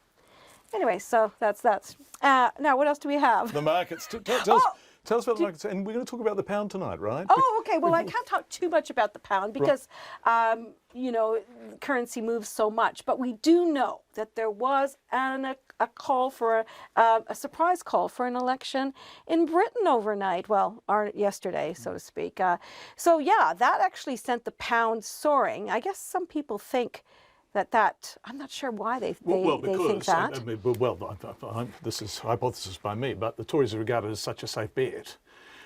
anyway, so that's that. Now, what else do we have? The markets. Tell us about the markets. And we're going to talk about the pound tonight, right? Oh, okay. Well, I can't talk too much about the pound because, you know, currency moves so much. But we do know that there was a call for a surprise call for an election in Britain overnight. Well, yesterday, so to speak. So, yeah, that actually sent the pound soaring. I guess some people think that I'm not sure why they think that. This is hypothesis by me, but the Tories are regarded as such a safe bet.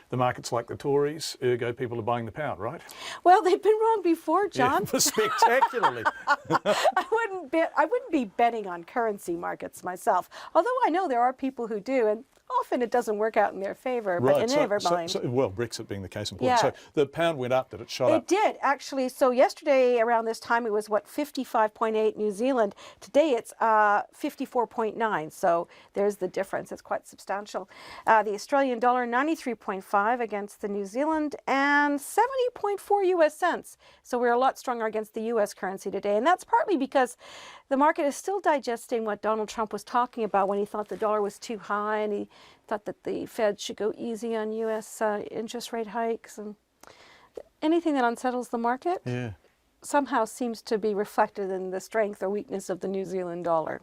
The market's like the Tories, ergo people are buying the pound, right? Well, they've been wrong before, John. Yeah, spectacularly. I wouldn't be betting on currency markets myself, although I know there are people who do, and often it doesn't work out in their favour, but never mind. Well, Brexit being the case in point. Yeah. So the pound went up, did it shot up? It did, actually. So yesterday around this time it was, 55.8 New Zealand. Today it's 54.9, so there's the difference. It's quite substantial. The Australian dollar, 93.5 against the New Zealand, and 70.4 US cents. So we're a lot stronger against the US currency today, and that's partly because the market is still digesting what Donald Trump was talking about when he thought the dollar was too high and he thought that the Fed should go easy on U.S. Interest rate hikes. And anything that unsettles the market somehow seems to be reflected in the strength or weakness of the New Zealand dollar.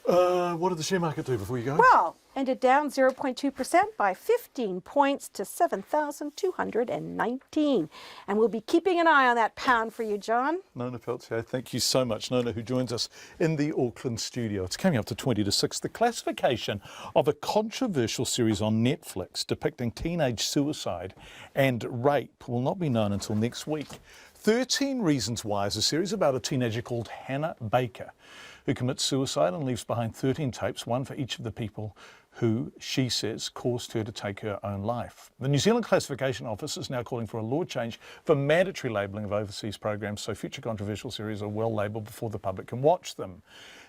What did the share market do before you go? Well, Ended down 0.2% by 15 points to 7,219. And we'll be keeping an eye on that pound for you, John. Nona Peltier, thank you so much. Nona, who joins us in the Auckland studio. It's coming up to 20 to 6. The classification of a controversial series on Netflix depicting teenage suicide and rape will not be known until next week. 13 Reasons Why is a series about a teenager called Hannah Baker, who commits suicide and leaves behind 13 tapes, one for each of the people who, she says, caused her to take her own life. The New Zealand Classification Office is now calling for a law change for mandatory labelling of overseas programs so future controversial series are well labelled before the public can watch them.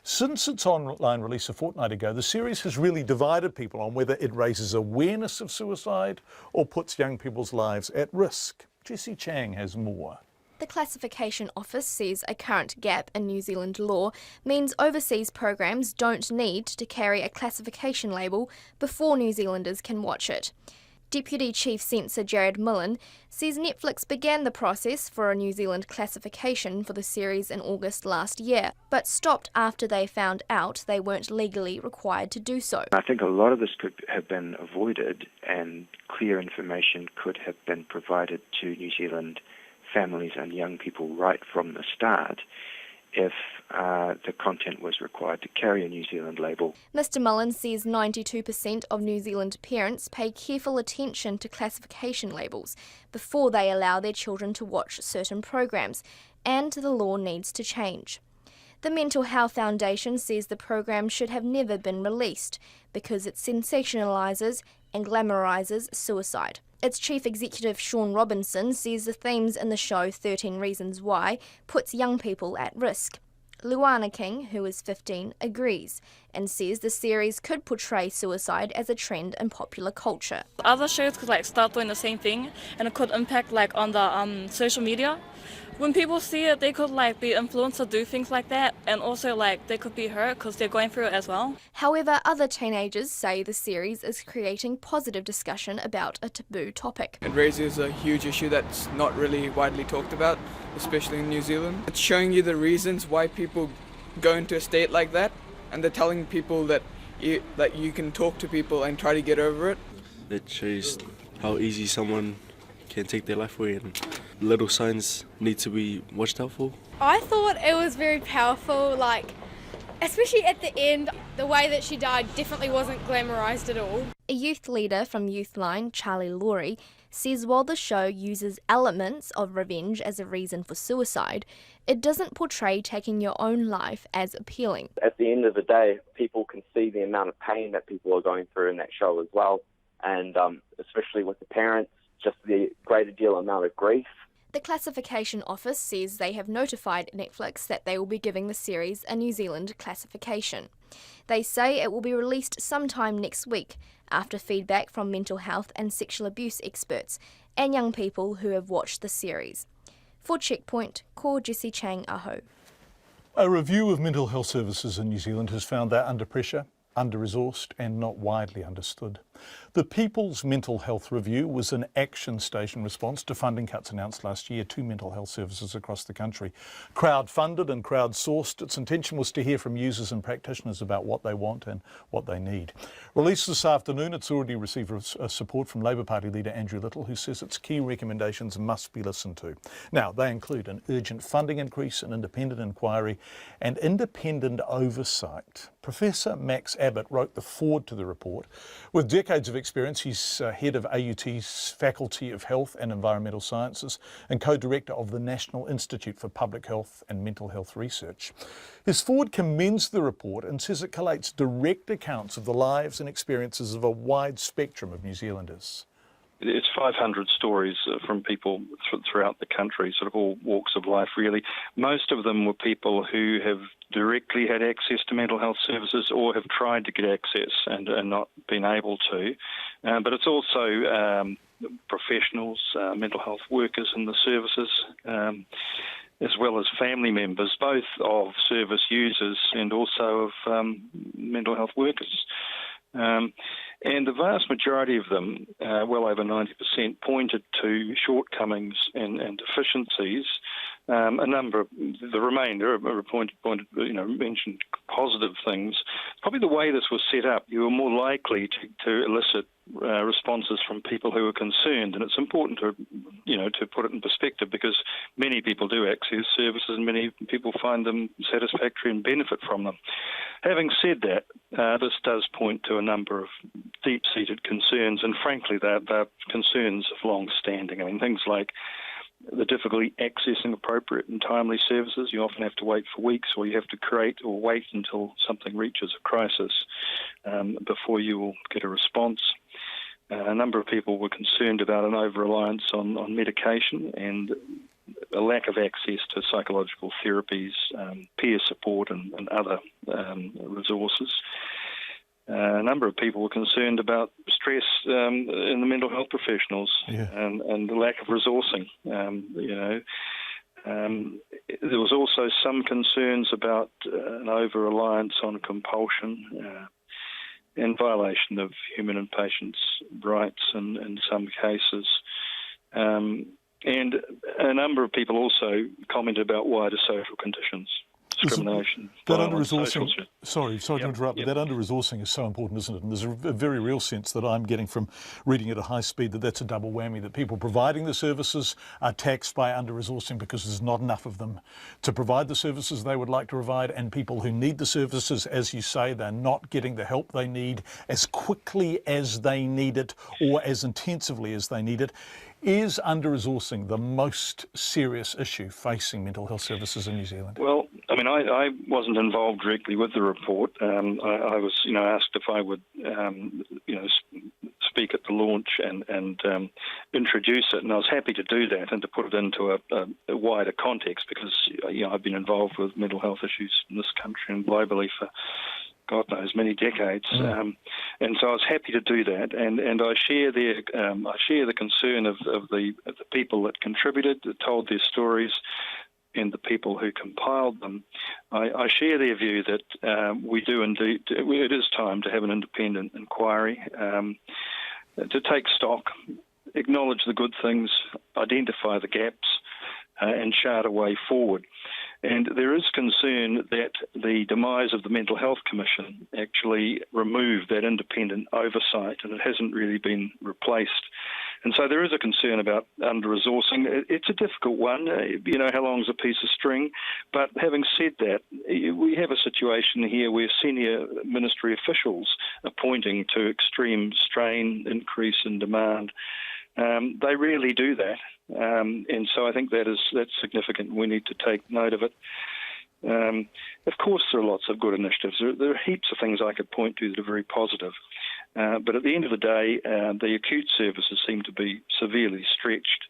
Since its online release a fortnight ago, the series has really divided people on whether it raises awareness of suicide or puts young people's lives at risk. Jessie Chang has more. The Classification Office says a current gap in New Zealand law means overseas programs don't need to carry a classification label before New Zealanders can watch it. Deputy Chief Censor Jared Millen says Netflix began the process for a New Zealand classification for the series in August last year, but stopped after they found out they weren't legally required to do so. I think a lot of this could have been avoided and clear information could have been provided to New Zealand families and young people right from the start if the content was required to carry a New Zealand label. Mr Mullen says 92% of New Zealand parents pay careful attention to classification labels before they allow their children to watch certain programs, and the law needs to change. The Mental Health Foundation says the program should have never been released because it sensationalises and glamorises suicide. Its chief executive, Sean Robinson, says the themes in the show 13 Reasons Why puts young people at risk. Luana King, who is 15, agrees and says the series could portray suicide as a trend in popular culture. Other shows could start doing the same thing, and it could impact on the social media. When people see it, they could be influenced to do things like that, and also they could be hurt because they're going through it as well. However, other teenagers say the series is creating positive discussion about a taboo topic. It raises a huge issue that's not really widely talked about, especially in New Zealand. It's showing you the reasons why people go into a state like that, and they're telling people that you can talk to people and try to get over it. It shows how easy someone can take their life away, and little signs need to be watched out for. I thought it was very powerful, especially at the end, the way that she died definitely wasn't glamorised at all. A youth leader from Youthline, Charlie Laurie, says while the show uses elements of revenge as a reason for suicide, it doesn't portray taking your own life as appealing. At the end of the day, people can see the amount of pain that people are going through in that show as well, and especially with the parents, just the greater deal amount of grief. The Classification Office says they have notified Netflix that they will be giving the series a New Zealand classification. They say it will be released sometime next week after feedback from mental health and sexual abuse experts and young people who have watched the series. For Checkpoint, Ko Jessie Chang Aho. A review of mental health services in New Zealand has found they're under pressure, under-resourced and not widely understood. The People's Mental Health Review was an action station response to funding cuts announced last year to mental health services across the country. Crowd-funded and crowd-sourced, its intention was to hear from users and practitioners about what they want and what they need. Released this afternoon, it's already received support from Labour Party leader Andrew Little, who says its key recommendations must be listened to. Now, they include an urgent funding increase, an independent inquiry and independent oversight. Professor Max Abbott wrote the foreword to the report. With decades of experience, he's head of AUT's Faculty of Health and Environmental Sciences and co-director of the National Institute for Public Health and Mental Health Research. His foreword commends the report and says it collates direct accounts of the lives and experiences of a wide spectrum of New Zealanders. It's 500 stories from people throughout the country, sort of all walks of life, really. Most of them were people who have directly had access to mental health services or have tried to get access and not been able to. But it's also professionals, mental health workers in the services, as well as family members, both of service users and also of mental health workers. And the vast majority of them, well over 90%, pointed to shortcomings and deficiencies. A number of the remainder mentioned positive things. Probably the way this was set up, you were more likely to elicit responses from people who are concerned, and it's important to put it in perspective, because many people do access services and many people find them satisfactory and benefit from them. Having said that, this does point to a number of deep-seated concerns, and frankly they're concerns of long standing. I mean, things like the difficulty accessing appropriate and timely services. You often have to wait for weeks, or you have to create or wait until something reaches a crisis before you will get a response. A number of people were concerned about an over-reliance on medication and a lack of access to psychological therapies, peer support and other resources. A number of people were concerned about stress in the mental health professionals and the lack of resourcing. There was also some concerns about an over-reliance on compulsion and violation of human and patients' rights in some cases. And a number of people also commented about wider social conditions. Discrimination. That under-resourcing, sorry to interrupt, but that under-resourcing is so important, isn't it? And there's a very real sense that I'm getting from reading it at high speed that that's a double whammy, that people providing the services are taxed by under-resourcing because there's not enough of them to provide the services they would like to provide, and people who need the services, as you say, they're not getting the help they need as quickly as they need it or as intensively as they need it. Is under-resourcing the most serious issue facing mental health services in New Zealand? Well, I mean, I wasn't involved directly with the report. I was, asked if I would, speak at the launch and introduce it, and I was happy to do that and to put it into a wider context, because I've been involved with mental health issues in this country and globally for God knows many decades, and so I was happy to do that, and I share the concern of the people that contributed, that told their stories, and the people who compiled them. I share their view that we do indeed. It is time to have an independent inquiry, to take stock, acknowledge the good things, identify the gaps, and chart a way forward. And there is concern that the demise of the Mental Health Commission actually removed that independent oversight, and it hasn't really been replaced. And so there is a concern about under-resourcing. It's a difficult one. How long is a piece of string? But having said that, we have a situation here where senior ministry officials are pointing to extreme strain, increase in demand. They rarely do that. And so I think that's significant. We need to take note of it. Of course, there are lots of good initiatives. There are heaps of things I could point to that are very positive. But at the end of the day, the acute services seem to be severely stretched.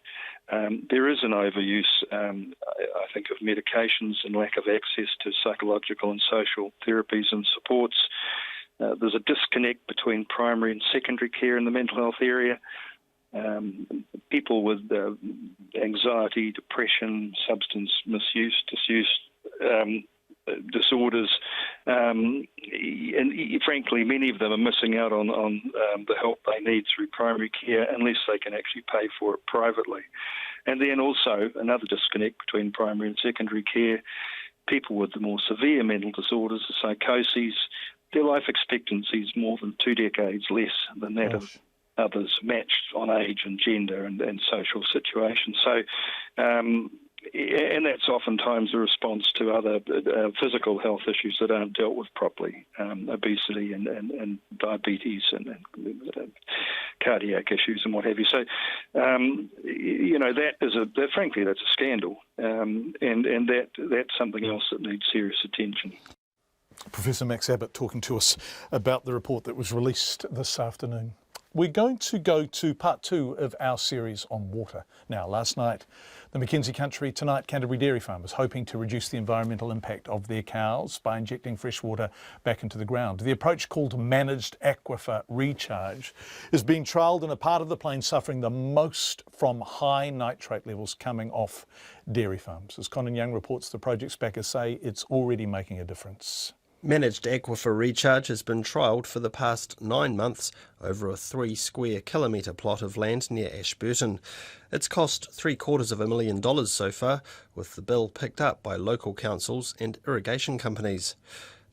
There is an overuse, I think, of medications and lack of access to psychological and social therapies and supports. There's a disconnect between primary and secondary care in the mental health area. People with anxiety, depression, substance misuse, disuse disorders, and frankly, many of them are missing out on the help they need through primary care unless they can actually pay for it privately. And then also another disconnect between primary and secondary care. People with the more severe mental disorders, the psychoses, their life expectancy is more than 2 decades less than that of others, matched on age and gender and social situations. So, and that's oftentimes a response to other physical health issues that aren't dealt with properly, obesity and diabetes and cardiac issues and what have you. So, frankly, that's a scandal, and that's something else that needs serious attention. Professor Max Abbott talking to us about the report that was released this afternoon. We're going to go to part 2 of our series on water. Now, last night, the Mackenzie Country, tonight, Canterbury dairy farmers hoping to reduce the environmental impact of their cows by injecting fresh water back into the ground. The approach, called managed aquifer recharge, is being trialled in a part of the plain suffering the most from high nitrate levels coming off dairy farms. As Conan Young reports, the project's backers say it's already making a difference. Managed aquifer recharge has been trialled for the past 9 months over a 3 square kilometre plot of land near Ashburton. It's cost $750,000 so far, with the bill picked up by local councils and irrigation companies.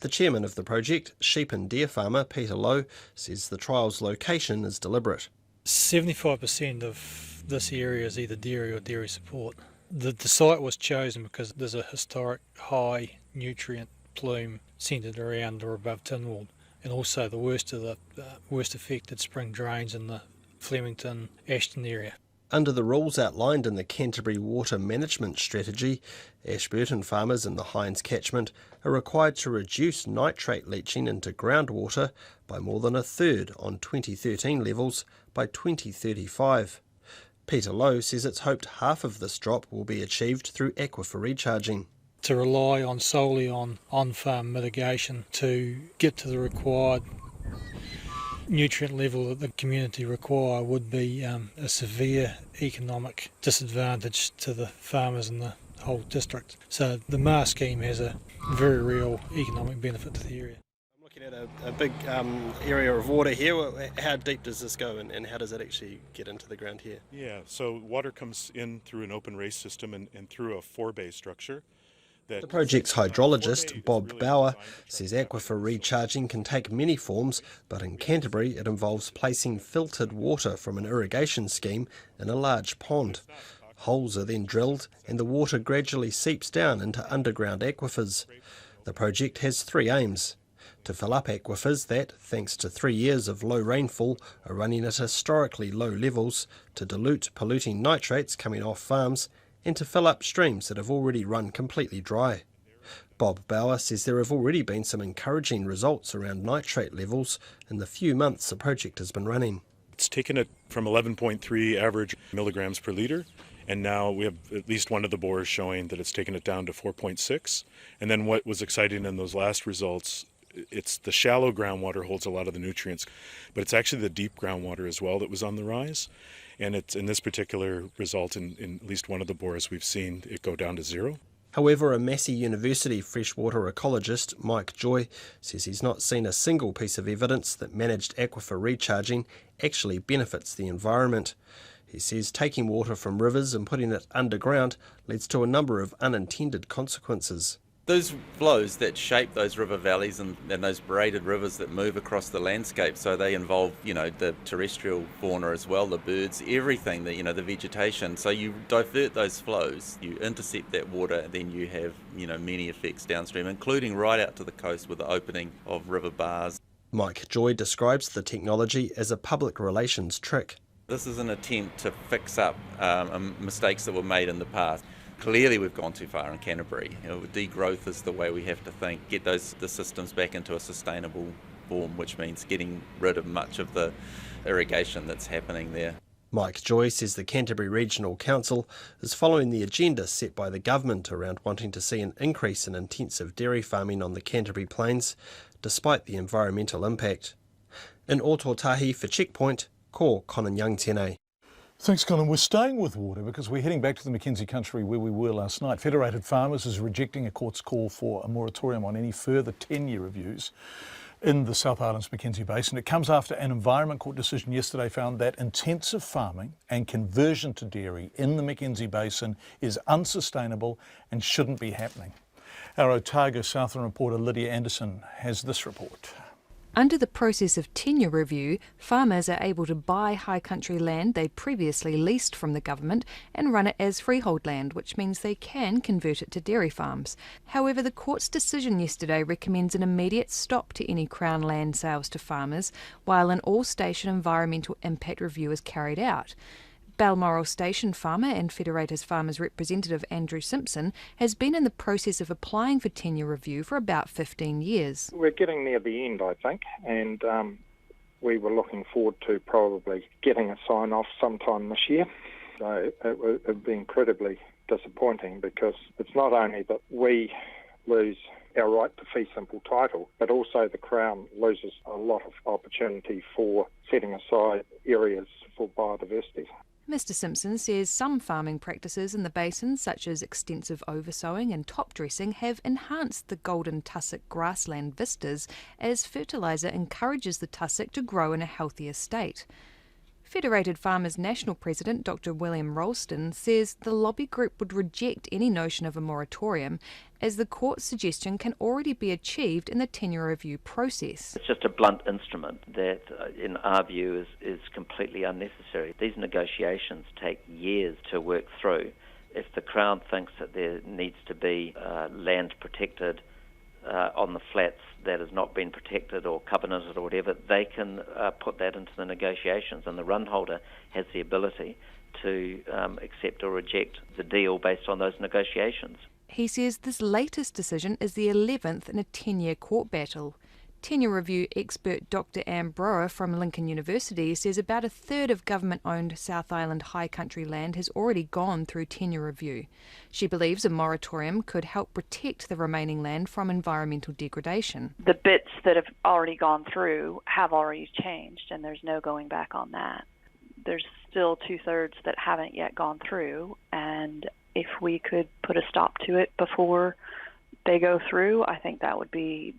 The chairman of the project, sheep and deer farmer Peter Lowe, says the trial's location is deliberate. 75% of this area is either dairy or dairy support. The site was chosen because there's a historic high nutrient plume centred around or above Tynwald, and also the worst affected spring drains in the Flemington, Ashton area. Under the rules outlined in the Canterbury Water Management Strategy, Ashburton farmers in the Hinds catchment are required to reduce nitrate leaching into groundwater by more than a third on 2013 levels by 2035. Peter Lowe says it's hoped half of this drop will be achieved through aquifer recharging. To rely solely on on-farm mitigation to get to the required nutrient level that the community require would be a severe economic disadvantage to the farmers in the whole district. So the MAR scheme has a very real economic benefit to the area. I'm looking at a big area of water here. How deep does this go and how does it actually get into the ground here? Yeah, so water comes in through an open race system and through a 4-bay structure. The project's hydrologist, Bob Bauer, says aquifer recharging can take many forms, but in Canterbury it involves placing filtered water from an irrigation scheme in a large pond. Holes are then drilled and the water gradually seeps down into underground aquifers. The project has 3 aims: to fill up aquifers that, thanks to 3 years of low rainfall, are running at historically low levels, to dilute polluting nitrates coming off farms, and to fill up streams that have already run completely dry. Bob Bauer says there have already been some encouraging results around nitrate levels in the few months the project has been running. It's taken it from 11.3 average milligrams per litre, and now we have at least one of the bores showing that it's taken it down to 4.6. And then what was exciting in those last results, it's the shallow groundwater holds a lot of the nutrients, but it's actually the deep groundwater as well that was on the rise. And it's in this particular result, in at least one of the bores, we've seen it go down to 0. However, a Massey University freshwater ecologist, Mike Joy, says he's not seen a single piece of evidence that managed aquifer recharging actually benefits the environment. He says taking water from rivers and putting it underground leads to a number of unintended consequences. Those flows that shape those river valleys and those braided rivers that move across the landscape, so they involve, the terrestrial fauna as well, the birds, everything, the vegetation. So you divert those flows, you intercept that water, and then you have, many effects downstream, including right out to the coast with the opening of river bars. Mike Joy describes the technology as a public relations trick. This is an attempt to fix up mistakes that were made in the past. Clearly we've gone too far in Canterbury. Degrowth is the way we have to think, get the systems back into a sustainable form, which means getting rid of much of the irrigation that's happening there. Mike Joy says the Canterbury Regional Council is following the agenda set by the government around wanting to see an increase in intensive dairy farming on the Canterbury Plains, despite the environmental impact. In Ōtautahi for Checkpoint, ko Conan Young tēnei. Thanks, Colin. We're staying with water because we're heading back to the Mackenzie country where we were last night. Federated Farmers is rejecting a court's call for a moratorium on any further tenure reviews in the South Island's Mackenzie Basin. It comes after an Environment Court decision yesterday found that intensive farming and conversion to dairy in the Mackenzie Basin is unsustainable and shouldn't be happening. Our Otago Southern reporter Lydia Anderson has this report. Under the process of tenure review, farmers are able to buy high country land they previously leased from the government and run it as freehold land, which means they can convert it to dairy farms. However, the court's decision yesterday recommends an immediate stop to any Crown land sales to farmers while an all-station environmental impact review is carried out. Balmoral Station farmer and Federated Farmers representative Andrew Simpson has been in the process of applying for tenure review for about 15 years. We're getting near the end, I think, and we were looking forward to probably getting a sign-off sometime this year. So it would be incredibly disappointing because it's not only that we lose our right to fee simple title, but also the Crown loses a lot of opportunity for setting aside areas for biodiversity. Mr Simpson says some farming practices in the basin, such as extensive oversowing and top dressing, have enhanced the golden tussock grassland vistas as fertiliser encourages the tussock to grow in a healthier state. Federated Farmers National President Dr William Ralston says the lobby group would reject any notion of a moratorium as the court's suggestion can already be achieved in the tenure review process. It's just a blunt instrument that, in our view, is completely unnecessary. These negotiations take years to work through. If the Crown thinks that there needs to be land protected on the flats that has not been protected or covenanted or whatever, they can put that into the negotiations, and the run holder has the ability to accept or reject the deal based on those negotiations. He says this latest decision is the 11th in a 10-year court battle. Tenure review expert Dr Anne Brower from Lincoln University says about a third of government-owned South Island high country land has already gone through tenure review. She believes a moratorium could help protect the remaining land from environmental degradation. The bits that have already gone through have already changed, and there's no going back on that. There's still 2/3 that haven't yet gone through, and if we could put a stop to it before they go through, I think that would be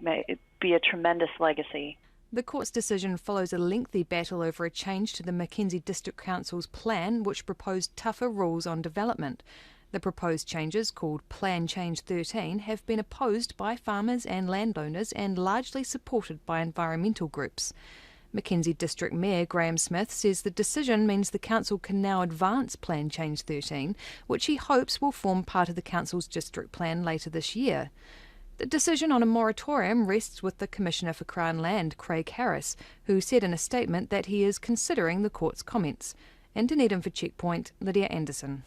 a tremendous legacy. The court's decision follows a lengthy battle over a change to the Mackenzie District Council's plan, which proposed tougher rules on development. The proposed changes, called Plan Change 13, have been opposed by farmers and landowners and largely supported by environmental groups. Mackenzie District Mayor Graham Smith says the decision means the council can now advance Plan Change 13, which he hopes will form part of the council's district plan later this year. The decision on a moratorium rests with the Commissioner for Crown Land, Craig Harris, who said in a statement that he is considering the court's comments. In Dunedin for Checkpoint, Lydia Anderson.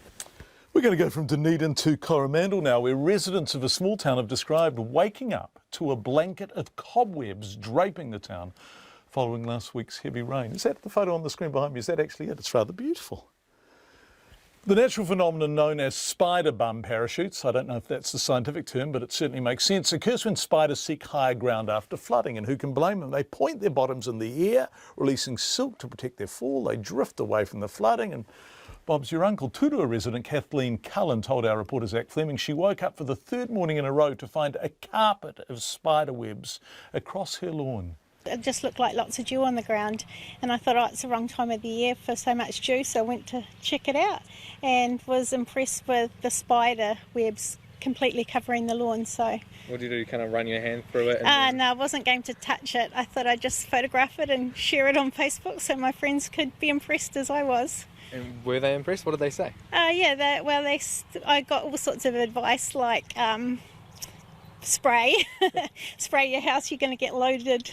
We're going to go from Dunedin to Coromandel now, where residents of a small town have described waking up to a blanket of cobwebs draping the town following last week's heavy rain. Is that the photo on the screen behind me? Is that actually it? It's rather beautiful. The natural phenomenon known as spider bum parachutes, I don't know if that's the scientific term, but it certainly makes sense, occurs when spiders seek higher ground after flooding, and who can blame them? They point their bottoms in the air, releasing silk to protect their fall. They drift away from the flooding, and Bob's your uncle. Turua resident Kathleen Cullen told our reporter Zach Fleming she woke up for the third morning in a row to find a carpet of spider webs across her lawn. It just looked like lots of dew on the ground, and I thought, it's the wrong time of the year for so much dew, so I went to check it out and was impressed with the spider webs completely covering the lawn. So what did you do? Kind of run your hand through it? No, I wasn't going to touch it. I thought I'd just photograph it and share it on Facebook so my friends could be impressed as I was. And were they impressed? What did they say? I got all sorts of advice like spray your house, you're going to get loaded,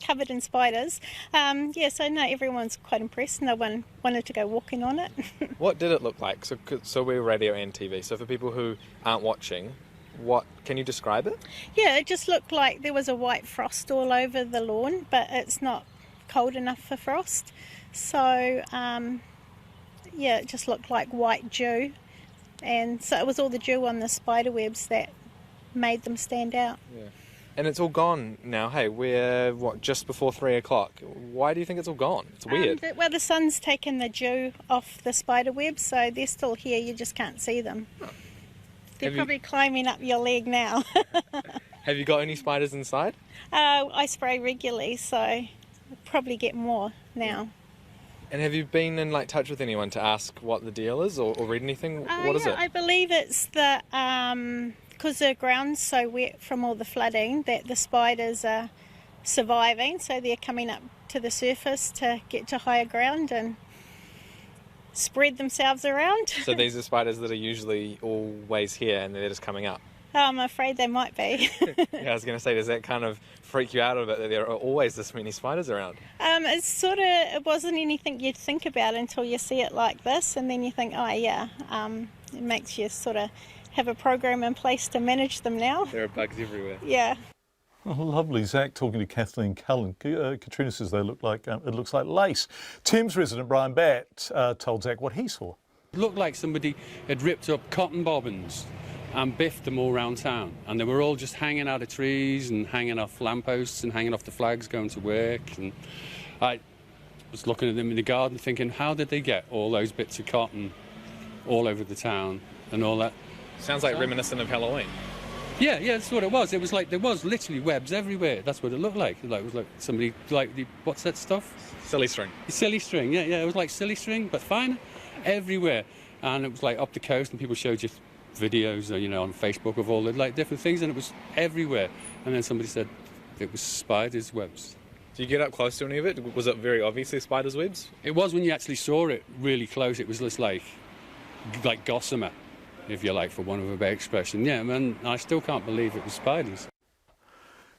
covered in spiders. Everyone's quite impressed. No one wanted to go walking on it. What did it look like? So we're radio and TV. So for people who aren't watching, what can you describe it? Yeah, it just looked like there was a white frost all over the lawn, but it's not cold enough for frost. So it just looked like white dew, and so it was all the dew on the spider webs that made them stand out. Yeah. And it's all gone now. Hey, we're just before 3 o'clock. Why do you think it's all gone? It's weird. The sun's taken the dew off the spider webs, so they're still here. You just can't see them. They're probably climbing up your leg now. Have you got any spiders inside? I spray regularly, so I'll probably get more now. And have you been in touch with anyone to ask what the deal is, or read anything? What is it? I believe it's the because the ground's so wet from all the flooding that the spiders are surviving, so they're coming up to the surface to get to higher ground and spread themselves around. So these are spiders that are usually always here and they're just coming up? I'm afraid they might be. Yeah, I was going to say, does that kind of freak you out a bit that there are always this many spiders around? It wasn't anything you'd think about until you see it like this, and then you think, it makes you sort of have a program in place to manage them now. There are bugs everywhere. Yeah. Oh, lovely. Zach talking to Kathleen Cullen. Katrina says it looks like lace. Thames resident Brian Batt told Zach what he saw. It looked like somebody had ripped up cotton bobbins and biffed them all around town, and they were all just hanging out of trees and hanging off lampposts and hanging off the flags going to work. And I was looking at them in the garden thinking, how did they get all those bits of cotton all over the town and all that? Sounds like reminiscent of Halloween. Yeah, that's what it was. It was like there was literally webs everywhere. That's what it looked like. It was like somebody, what's that stuff? Silly string. Silly string, yeah. It was like silly string, but fine, everywhere. And it was like up the coast, and people showed you videos, on Facebook of all the different things, and it was everywhere. And then somebody said it was spiders' webs. Do you get up close to any of it? Was it very obviously spiders' webs? It was when you actually saw it really close. It was just like gossamer, if you like, for want of a better expression. Yeah, man, I still can't believe it was spiders.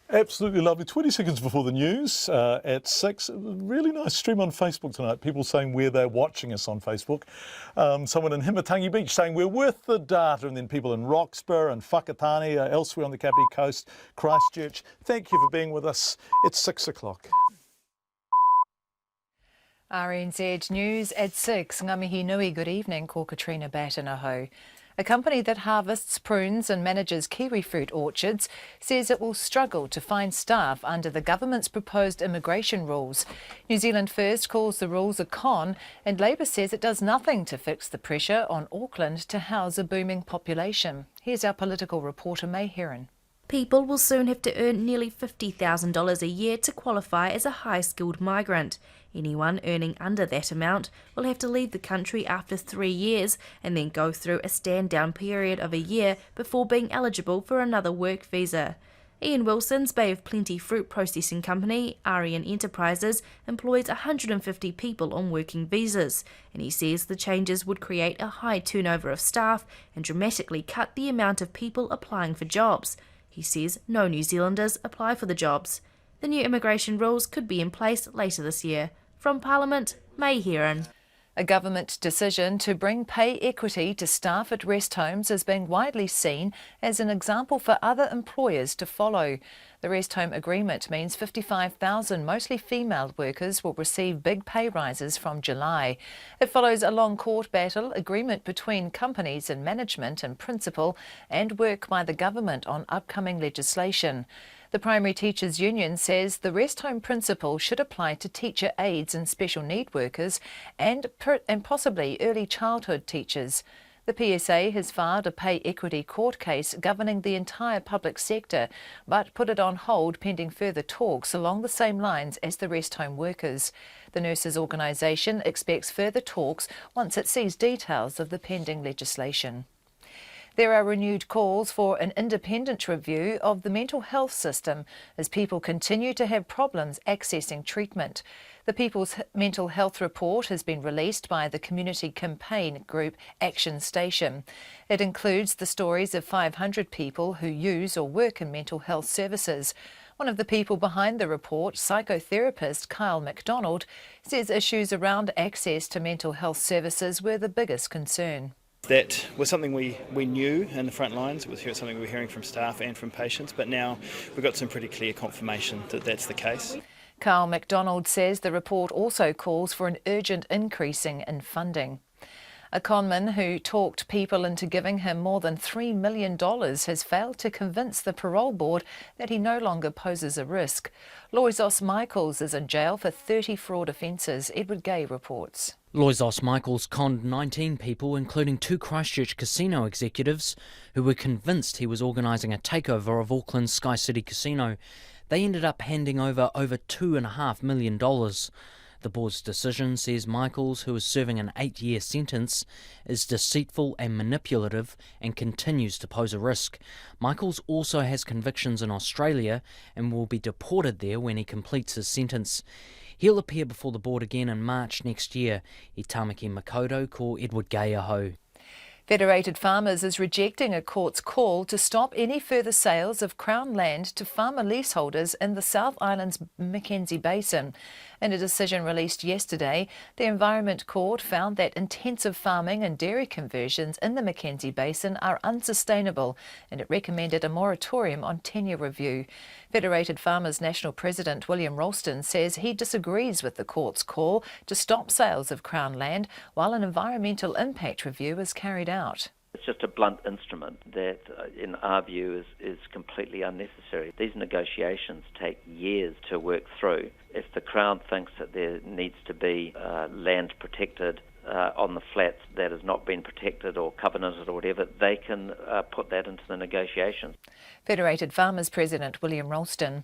Absolutely lovely. 20 seconds before the news at 6. Really nice stream on Facebook tonight. People saying where they're watching us on Facebook. Someone in Himatangi Beach saying we're worth the data, and then people in Roxburgh and Whakatane, elsewhere on the Kapiti Coast, Christchurch. Thank you for being with us. It's 6 o'clock. RNZ News at 6. Ngamihi nui, good evening. Ko Katrina Batanaho. A company that harvests prunes and manages kiwi fruit orchards says it will struggle to find staff under the government's proposed immigration rules. New Zealand First calls the rules a con, and Labour says it does nothing to fix the pressure on Auckland to house a booming population. Here's our political reporter May Heron. People will soon have to earn nearly $50,000 a year to qualify as a high-skilled migrant. Anyone earning under that amount will have to leave the country after 3 years and then go through a stand-down period of a year before being eligible for another work visa. Ian Wilson's Bay of Plenty fruit processing company, Arian Enterprises, employs 150 people on working visas, and he says the changes would create a high turnover of staff and dramatically cut the amount of people applying for jobs. He says no New Zealanders apply for the jobs. The new immigration rules could be in place later this year. From Parliament, May Heron. A government decision to bring pay equity to staff at rest homes is being widely seen as an example for other employers to follow. The rest home agreement means 55,000 mostly female workers will receive big pay rises from July. It follows a long court battle, agreement between companies and management in principle, and work by the government on upcoming legislation. The Primary Teachers Union says the rest home principle should apply to teacher aides and special need workers and possibly early childhood teachers. The PSA has filed a pay equity court case governing the entire public sector, but put it on hold pending further talks along the same lines as the rest home workers. The nurses' organisation expects further talks once it sees details of the pending legislation. There are renewed calls for an independent review of the mental health system as people continue to have problems accessing treatment. The People's Mental Health Report has been released by the community campaign group Action Station. It includes the stories of 500 people who use or work in mental health services. One of the people behind the report, psychotherapist Kyle MacDonald, says issues around access to mental health services were the biggest concern. That was something we knew in the front lines. It was something we were hearing from staff and from patients, but now we've got some pretty clear confirmation that that's the case. Carl MacDonald says the report also calls for an urgent increasing in funding. A conman who talked people into giving him more than $3 million has failed to convince the parole board that he no longer poses a risk. Loisos Michaels is in jail for 30 fraud offences. Edward Gay reports. Loisos Michaels conned 19 people, including 2 Christchurch casino executives, who were convinced he was organising a takeover of Auckland's Sky City Casino. They ended up handing over $2.5 million. The board's decision says Michaels, who is serving an 8-year sentence, is deceitful and manipulative and continues to pose a risk. Michaels also has convictions in Australia and will be deported there when he completes his sentence. He'll appear before the board again in March next year. I Tamaki Makoto ko Edward Gay aho. Federated Farmers is rejecting a court's call to stop any further sales of Crown land to farmer leaseholders in the South Island's Mackenzie Basin. In a decision released yesterday, the Environment Court found that intensive farming and dairy conversions in the Mackenzie Basin are unsustainable, and it recommended a moratorium on tenure review. Federated Farmers National President William Ralston says he disagrees with the court's call to stop sales of Crown land while an environmental impact review is carried out. It's just a blunt instrument that, in our view, is completely unnecessary. These negotiations take years to work through. If the Crown thinks that there needs to be land protected on the flats that has not been protected or covenanted or whatever, they can put that into the negotiations. Federated Farmers President William Ralston.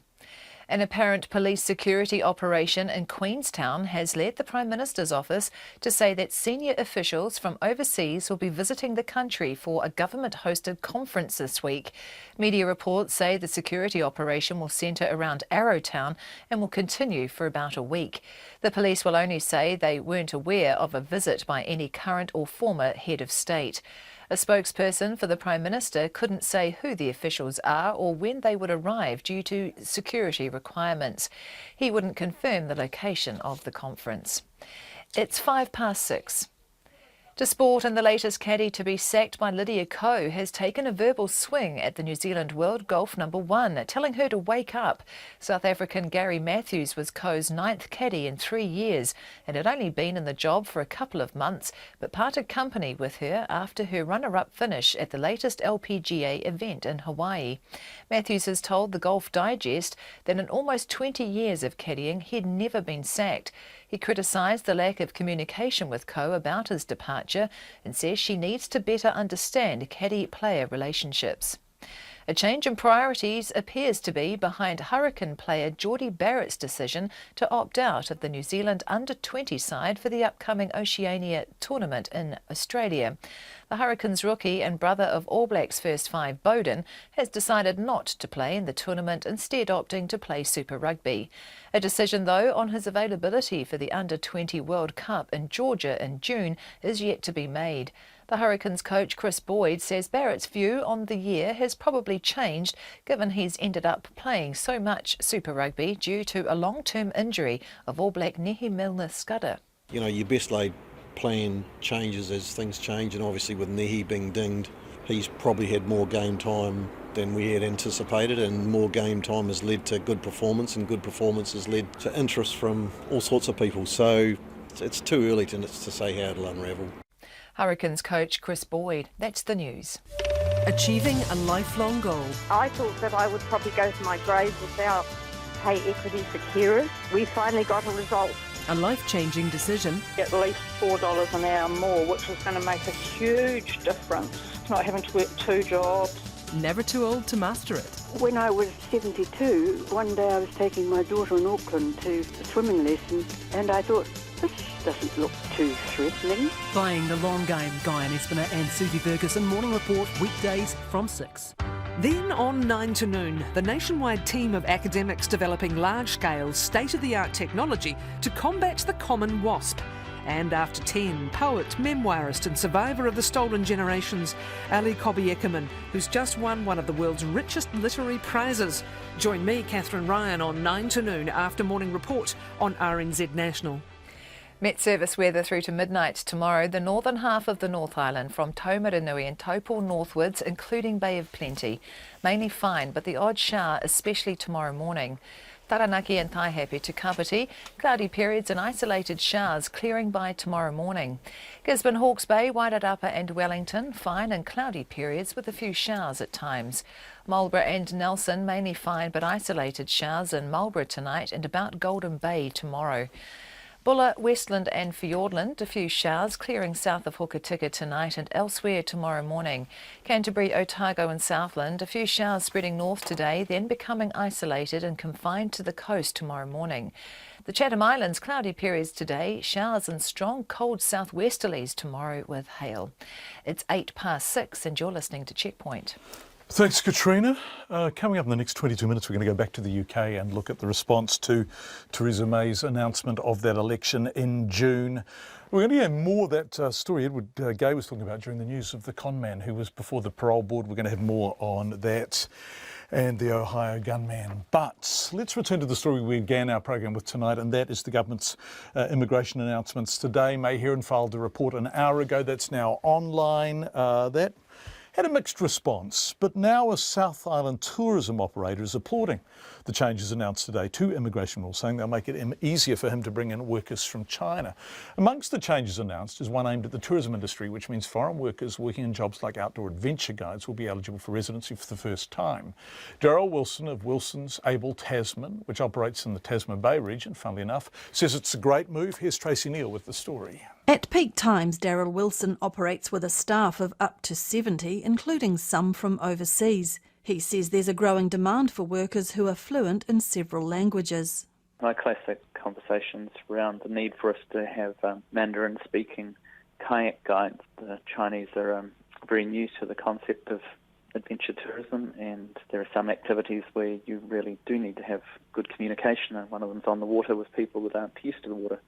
An apparent police security operation in Queenstown has led the Prime Minister's office to say that senior officials from overseas will be visiting the country for a government-hosted conference this week. Media reports say the security operation will centre around Arrowtown and will continue for about a week. The police will only say they weren't aware of a visit by any current or former head of state. A spokesperson for the Prime Minister couldn't say who the officials are or when they would arrive due to security requirements. He wouldn't confirm the location of the conference. It's 6:05. To sport, and the latest caddie to be sacked by Lydia Ko has taken a verbal swing at the New Zealand World Golf #1, telling her to wake up. South African Gary Matthews was Ko's 9th caddie in 3 years and had only been in the job for a couple of months, but parted company with her after her runner-up finish at the latest LPGA event in Hawaii. Matthews has told the Golf Digest that in almost 20 years of caddying, he'd never been sacked. He criticised the lack of communication with Ko about his departure and says she needs to better understand caddy-player relationships. A change in priorities appears to be behind Hurricane player Geordie Barrett's decision to opt out of the New Zealand under-20 side for the upcoming Oceania tournament in Australia. The Hurricanes rookie and brother of All Blacks first five Bowden has decided not to play in the tournament, instead opting to play Super Rugby. A decision, though, on his availability for the Under-20 World Cup in Georgia in June is yet to be made. The Hurricanes coach Chris Boyd says Barrett's view on the year has probably changed, given he's ended up playing so much Super Rugby due to a long-term injury of All Black Nehi Milner-Skudder. You know, your best laid plan changes as things change, and obviously with Nehi being dinged, he's probably had more game time than we had anticipated, and more game time has led to good performance, and good performance has led to interest from all sorts of people. So it's too early to say how it'll unravel. Hurricanes coach Chris Boyd. That's the news. Achieving a lifelong goal. I thought that I would probably go to my grave without pay equity for carers. We finally got a result. A life-changing decision. At least $4 an hour more, which was going to make a huge difference. Not having to work 2 jobs. Never too old to master it. When I was 72, one day I was taking my daughter in Auckland to a swimming lesson, and I thought, this doesn't look too threatening. Playing the long game, Guy and Espiner and Susie Ferguson. Morning Report, weekdays from 6. Then on 9 to noon, the nationwide team of academics developing large-scale, state-of-the-art technology to combat the common wasp. And after 10, poet, memoirist and survivor of the stolen generations, Ali Kobby-Eckermann, who's just won one of the world's richest literary prizes. Join me, Catherine Ryan, on 9 to noon after Morning Report on RNZ National. Met Service weather through to midnight tomorrow. The northern half of the North Island from Taumaranui and Taupō northwards, including Bay of Plenty. Mainly fine, but the odd shower, especially tomorrow morning. Taranaki and Taihape to Kapiti, cloudy periods and isolated showers clearing by tomorrow morning. Gisborne, Hawke's Bay, Wairarapa and Wellington, fine and cloudy periods with a few showers at times. Marlborough and Nelson, mainly fine but isolated showers in Marlborough tonight and about Golden Bay tomorrow. Bulla, Westland and Fiordland, a few showers clearing south of Hokitika tonight and elsewhere tomorrow morning. Canterbury, Otago and Southland, a few showers spreading north today, then becoming isolated and confined to the coast tomorrow morning. The Chatham Islands, cloudy periods today, showers and strong cold southwesterlies tomorrow with hail. It's 6:08 and you're listening to Checkpoint. Thanks, Katrina. Coming up in the next 22 minutes, we're going to go back to the UK and look at the response to Theresa May's announcement of that election in June. We're going to hear more of that story Edward Gay was talking about during the news of the conman who was before the parole board. We're going to have more on that and the Ohio gunman. But let's return to the story we began our program with tonight, and that is the government's immigration announcements today. May Heron filed a report an hour ago. That's now online. That had a mixed response, but now a South Island tourism operator is applauding the changes announced today to immigration rules, saying they'll make it easier for him to bring in workers from China. Amongst the changes announced is one aimed at the tourism industry, which means foreign workers working in jobs like outdoor adventure guides will be eligible for residency for the first time. Daryl Wilson of Wilson's Able Tasman, which operates in the Tasman Bay region, funnily enough, says it's a great move. Here's Tracy Neal with the story. At peak times, Daryl Wilson operates with a staff of up to 70, including some from overseas. He says there's a growing demand for workers who are fluent in several languages. My classic conversations around the need for us to have Mandarin-speaking kayak guides. The Chinese are very new to the concept of adventure tourism, and there are some activities where you really do need to have good communication, and one of them's on the water with people that aren't used to the water.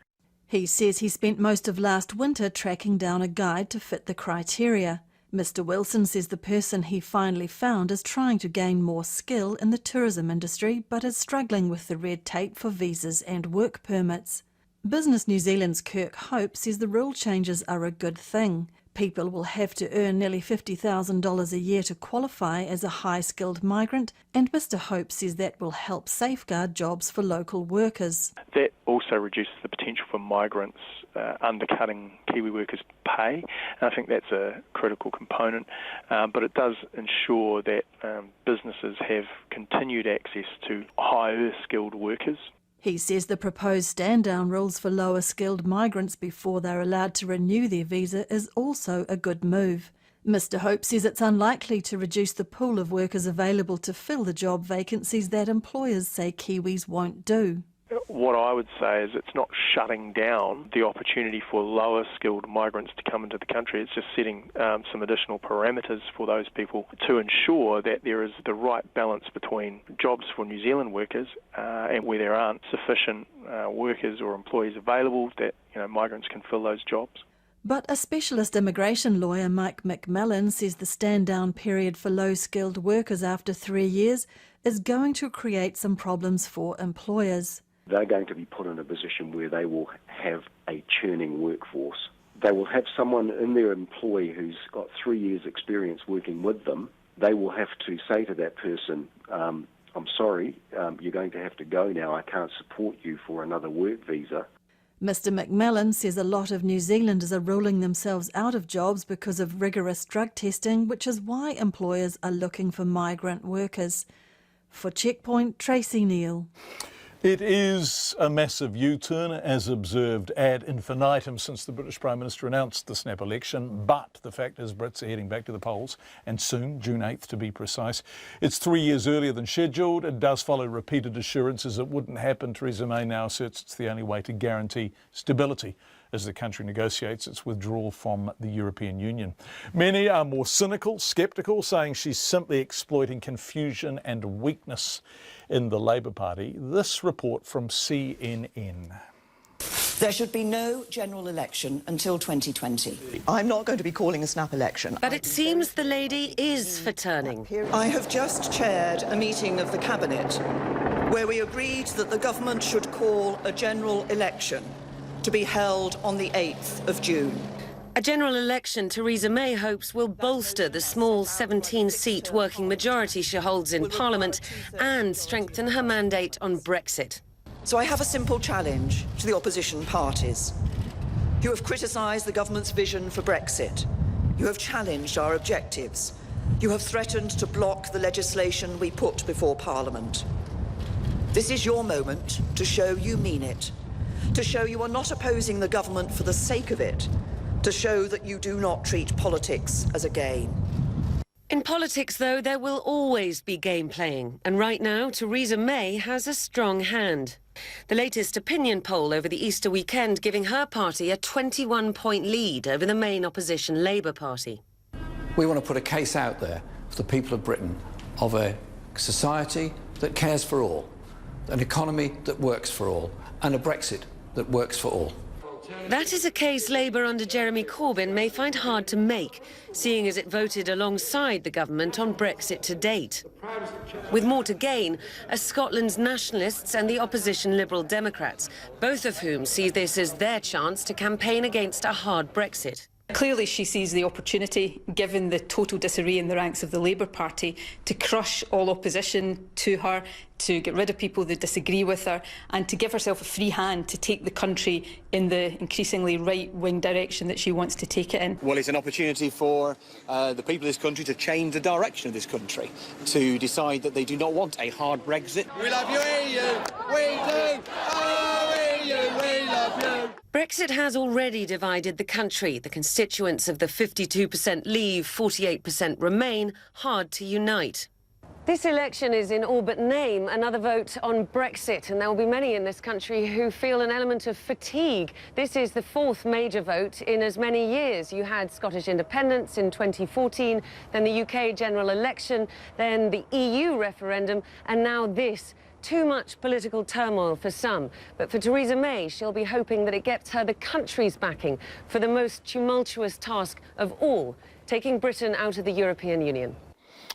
He says he spent most of last winter tracking down a guide to fit the criteria. Mr Wilson says the person he finally found is trying to gain more skill in the tourism industry but is struggling with the red tape for visas and work permits. Business New Zealand's Kirk Hope says the rule changes are a good thing. People will have to earn nearly $50,000 a year to qualify as a high-skilled migrant, and Mr Hope says that will help safeguard jobs for local workers. That also reduces the potential for migrants undercutting Kiwi workers' pay, and I think that's a critical component, but it does ensure that businesses have continued access to higher skilled workers. He says the proposed stand-down rules for lower-skilled migrants before they're allowed to renew their visa is also a good move. Mr Hope says it's unlikely to reduce the pool of workers available to fill the job vacancies that employers say Kiwis won't do. What I would say is it's not shutting down the opportunity for lower skilled migrants to come into the country. It's just setting some additional parameters for those people to ensure that there is the right balance between jobs for New Zealand workers and where there aren't sufficient workers or employees available, that migrants can fill those jobs. But a specialist immigration lawyer, Mike McMillan, says the stand-down period for low-skilled workers after 3 years is going to create some problems for employers. They're going to be put in a position where they will have a churning workforce. They will have someone in their employ who's got 3 years' experience working with them. They will have to say to that person, I'm sorry, you're going to have to go now. I can't support you for another work visa. Mr McMillan says a lot of New Zealanders are ruling themselves out of jobs because of rigorous drug testing, which is why employers are looking for migrant workers. For Checkpoint, Tracy Neal. It is a massive U-turn, as observed ad infinitum since the British Prime Minister announced the snap election, but the fact is Brits are heading back to the polls, and soon, June 8th to be precise. It's 3 years earlier than scheduled. It does follow repeated assurances it wouldn't happen. Theresa May now asserts it's the only way to guarantee stability as the country negotiates its withdrawal from the European Union. Many are more cynical, sceptical, saying she's simply exploiting confusion and weakness in the Labour Party. This report from CNN. There should be no general election until 2020. I'm not going to be calling a snap election. But it seems the lady is for turning. I have just chaired a meeting of the Cabinet where we agreed that the government should call a general election to be held on the 8th of June. A general election, Theresa May hopes, will bolster the small 17-seat working majority she holds in Parliament and strengthen her mandate on Brexit. So I have a simple challenge to the opposition parties. You have criticised the government's vision for Brexit. You have challenged our objectives. You have threatened to block the legislation we put before Parliament. This is your moment to show you mean it, to show you are not opposing the government for the sake of it, to show that you do not treat politics as a game. In politics, though, there will always be game playing, and right now Theresa May has a strong hand. The latest opinion poll over the Easter weekend giving her party a 21-point lead over the main opposition Labour Party. We want to put a case out there for the people of Britain of a society that cares for all, an economy that works for all, and a Brexit that works for all. That is a case Labour under Jeremy Corbyn may find hard to make, seeing as it voted alongside the government on Brexit to date. With more to gain are Scotland's nationalists and the opposition Liberal Democrats, both of whom see this as their chance to campaign against a hard Brexit. Clearly she sees the opportunity, given the total disarray in the ranks of the Labour Party, to crush all opposition to her, to get rid of people that disagree with her, and to give herself a free hand to take the country in the increasingly right-wing direction that she wants to take it in. Well, it's an opportunity for the people of this country to change the direction of this country, to decide that they do not want a hard Brexit. We love you, EU! We do! Oh, EU, we love you! Brexit has already divided the country. The constituents of the 52% leave, 48% remain, hard to unite. This election is in all but name another vote on Brexit, and there will be many in this country who feel an element of fatigue. This is the fourth major vote in as many years. You had Scottish independence in 2014, then the UK general election, then the EU referendum, and now this. Too much political turmoil for some, but for Theresa May, she'll be hoping that it gets her the country's backing for the most tumultuous task of all, taking Britain out of the European Union.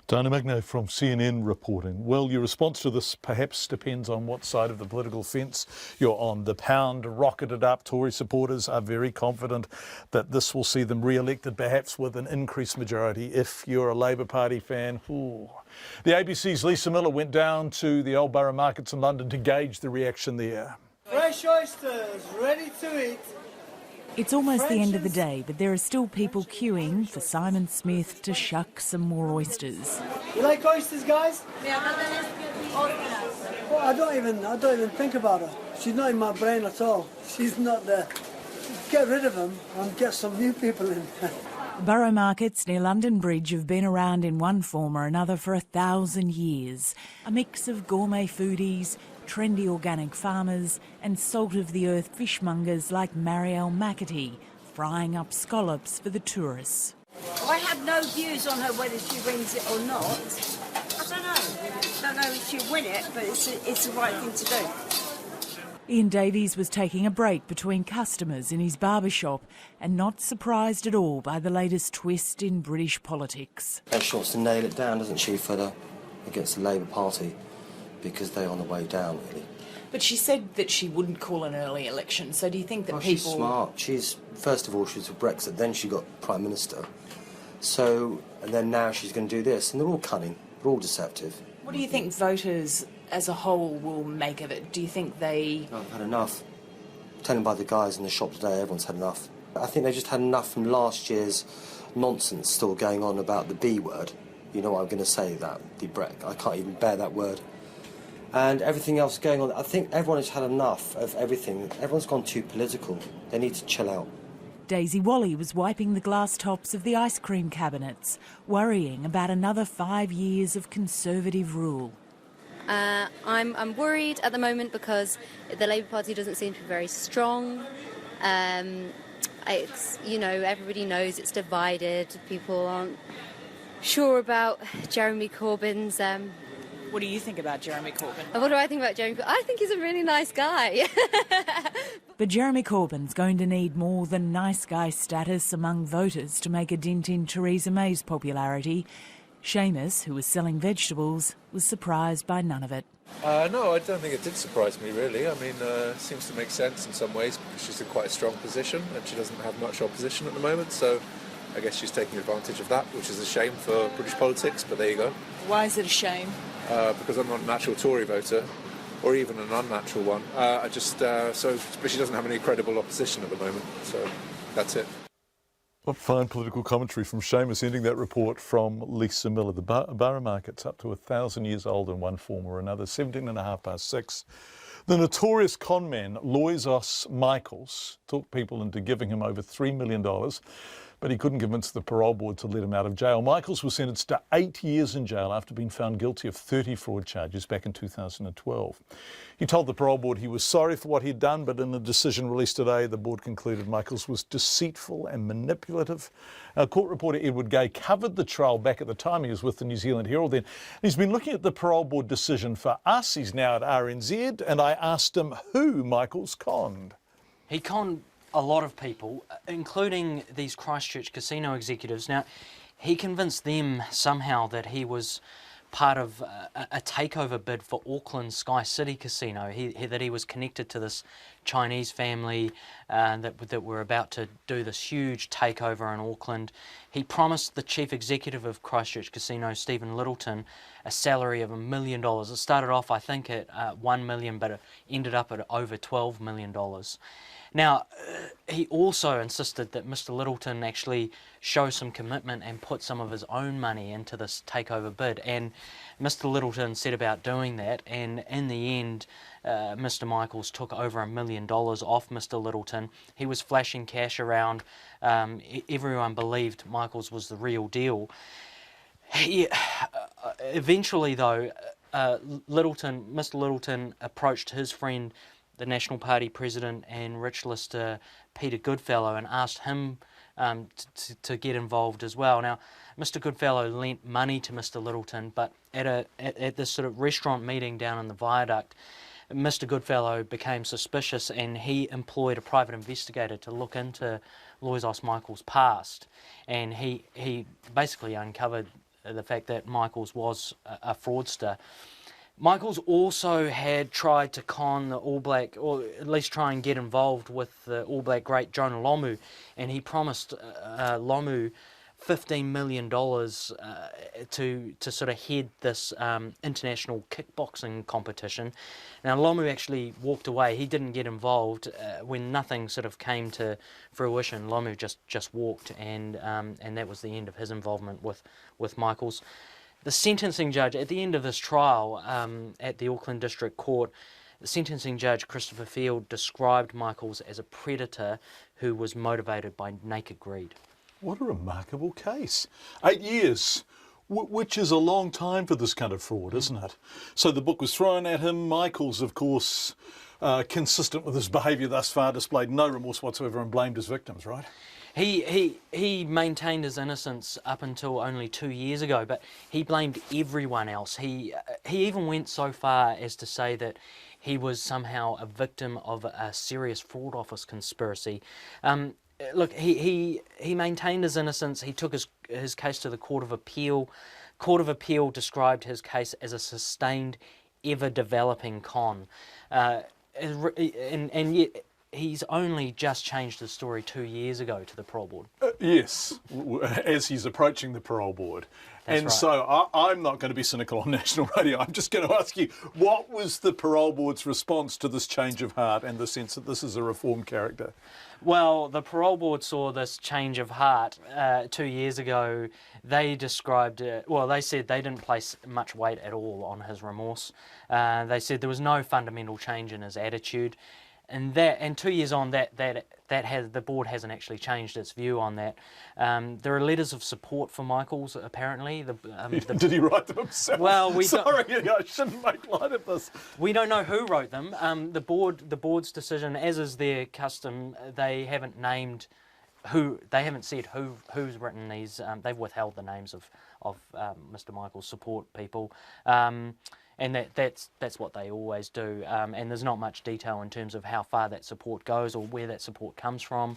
Dana Magno from CNN reporting. Well, your response to this perhaps depends on what side of the political fence you're on. The pound rocketed up. Tory supporters are very confident that this will see them re-elected, perhaps with an increased majority. If you're a Labour Party fan, ooh. The ABC's Lisa Miller went down to the old borough markets in London to gauge the reaction there. Fresh oysters, ready to eat. It's almost the end of the day, but there are still people queuing for Simon Smith to shuck some more oysters. You like oysters, guys? Well, I don't even think about her. She's not in my brain at all. She's not there. Get rid of them and get some new people in. Borough markets near London Bridge have been around in one form or another for 1,000 years. A mix of gourmet foodies, trendy organic farmers and salt-of-the-earth fishmongers like Marielle McAtee, frying up scallops for the tourists. I have no views on her whether she wins it or not. I don't know if she'll win it, but it's the right thing to do. Ian Davies was taking a break between customers in his barber shop and not surprised at all by the latest twist in British politics. She wants to nail it down, doesn't she, against the Labour Party, because they're on the way down, really. But she said that she wouldn't call an early election, so do you think that people... She's smart. First of all, she was for Brexit, then she got Prime Minister. So, and then now she's going to do this, and they're all cunning, they're all deceptive. What do you think voters as a whole will make of it? Do you think they... I've had enough. Telling by the guys in the shop today, everyone's had enough. I think they just had enough from last year's nonsense still going on about the B word. You know what I'm going to say, that, the Brexit. I can't even bear that word. And everything else going on. I think everyone has had enough of everything. Everyone's gone too political. They need to chill out. Daisy Wally was wiping the glass tops of the ice cream cabinets, worrying about another 5 years of Conservative rule. I'm worried at the moment because the Labour Party doesn't seem to be very strong. It's, everybody knows it's divided. People aren't sure about Jeremy Corbyn's... What do you think about Jeremy Corbyn? What do I think about Jeremy Corbyn? I think he's a really nice guy. But Jeremy Corbyn's going to need more than nice guy status among voters to make a dent in Theresa May's popularity. Seamus, who was selling vegetables, was surprised by none of it. No, I don't think it did surprise me, really. I mean, it seems to make sense in some ways because she's in quite a strong position and she doesn't have much opposition at the moment, so I guess she's taking advantage of that, which is a shame for British politics, but there you go. Why is it a shame? Because I'm not a natural Tory voter, or even an unnatural one. But she doesn't have any credible opposition at the moment, so that's it. What fine political commentary from Seamus, ending that report from Lisa Miller. The borough market's up to 1,000 years old in one form or another, 6:17. The notorious conman Loizos Michaels talked people into giving him over $3 million, but he couldn't convince the parole board to let him out of jail. Michaels was sentenced to 8 years in jail after being found guilty of 30 fraud charges back in 2012. He told the parole board he was sorry for what he'd done, but in a decision released today, the board concluded Michaels was deceitful and manipulative. Our court reporter Edward Gay covered the trial back at the time. He was with the New Zealand Herald then. He's been looking at the parole board decision for us. He's now at RNZ, and I asked him who Michaels conned. He conned a lot of people, including these Christchurch casino executives. Now, he convinced them somehow that he was part of a takeover bid for Auckland Sky City Casino, that he was connected to this Chinese family that were about to do this huge takeover in Auckland. He promised the chief executive of Christchurch Casino, Stephen Littleton, a salary of $1 million. It started off, I think, at $1 million, but it ended up at over $12 million. Now, he also insisted that Mr. Littleton actually show some commitment and put some of his own money into this takeover bid. And Mr. Littleton set about doing that, and in the end, Mr. Michaels took over $1 million off Mr. Littleton. He was flashing cash around. Everyone believed Michaels was the real deal. Eventually, though, Mr. Littleton approached his friend, the National Party president and rich lister Peter Goodfellow, and asked him to get involved as well. Now, Mr. Goodfellow lent money to Mr. Littleton, but at this sort of restaurant meeting down in the viaduct, Mr. Goodfellow became suspicious, and he employed a private investigator to look into Loizos Michaels' past, and he basically uncovered the fact that Michaels was a fraudster. Michaels also had tried to con the All Black, or at least try and get involved with the All Black great Jonah Lomu, and he promised Lomu $15 million to sort of head this international kickboxing competition. Now, Lomu actually walked away. He didn't get involved. When nothing sort of came to fruition, Lomu just walked, and that was the end of his involvement with Michaels. The sentencing judge, at the end of this trial at the Auckland District Court, the sentencing judge, Christopher Field, described Michaels as a predator who was motivated by naked greed. What a remarkable case. 8 years, which is a long time for this kind of fraud, isn't it? So the book was thrown at him. Michaels, of course, consistent with his behaviour thus far, displayed no remorse whatsoever and blamed his victims, right? He maintained his innocence up until only 2 years ago, but he blamed everyone else. He even went so far as to say that he was somehow a victim of a serious fraud office conspiracy. Look, he maintained his innocence. He took his case to the Court of Appeal. Court of Appeal described his case as a sustained, ever-developing con. And yet he's only just changed his story 2 years ago to the parole board. Yes, as he's approaching the parole board. That's and right. So I'm not going to be cynical on national radio. I'm just going to ask you, what was the parole board's response to this change of heart and the sense that this is a reformed character? Well, the parole board saw this change of heart 2 years ago. They described it, well, they said they didn't place much weight at all on his remorse. They said there was no fundamental change in his attitude. And 2 years on, the board hasn't actually changed its view on that. There are letters of support for Michaels, apparently. Did he write them himself? Well, I shouldn't make light of this. We don't know who wrote them. The board's decision, as is their custom, they haven't named who. They haven't said who's written these. They've withheld the names of Mr. Michaels' support people. And that's what they always do. And there's not much detail in terms of how far that support goes or where that support comes from.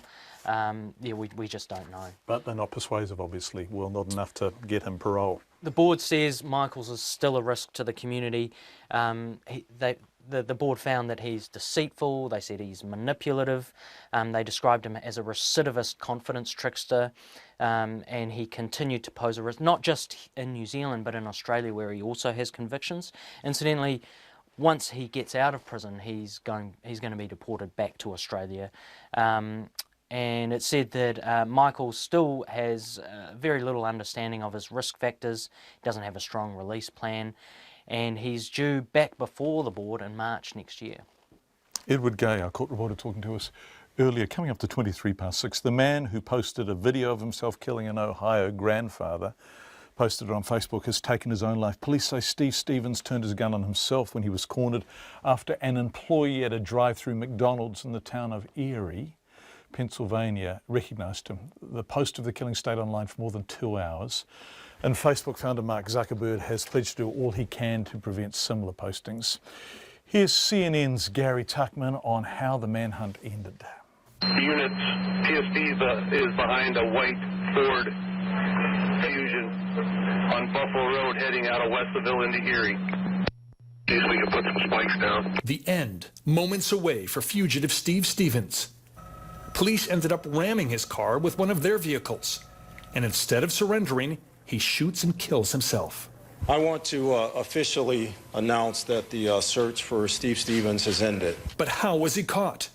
We just don't know. But they're not persuasive, obviously. Well, not enough to get him parole. The board says Michaels is still a risk to the community. The board found that he's deceitful. They said he's manipulative. They described him as a recidivist confidence trickster. And he continued to pose a risk, not just in New Zealand, but in Australia, where he also has convictions. Incidentally, once he gets out of prison, he's going to be deported back to Australia. And it said that Michael still has very little understanding of his risk factors, doesn't have a strong release plan, and he's due back before the board in March next year. Edward Gay, our court reporter, talking to us earlier, coming up to 6:23. The man who posted a video of himself killing an Ohio grandfather, posted it on Facebook, has taken his own life. Police say Steve Stevens turned his gun on himself when he was cornered after an employee at a drive-through McDonald's in the town of Erie, Pennsylvania, recognised him. The post of the killing stayed online for more than 2 hours. And Facebook founder Mark Zuckerberg has pledged to do all he can to prevent similar postings. Here's CNN's Gary Tuckman on how the manhunt ended. Units, PSP is behind a white Ford Fusion on Buffalo Road heading out of Westville into Erie. See if we can put some spikes down. The end, moments away for fugitive Steve Stevens. Police ended up ramming his car with one of their vehicles, and instead of surrendering, he shoots and kills himself. I want to officially announce that the search for Steve Stevens has ended. But how was he caught?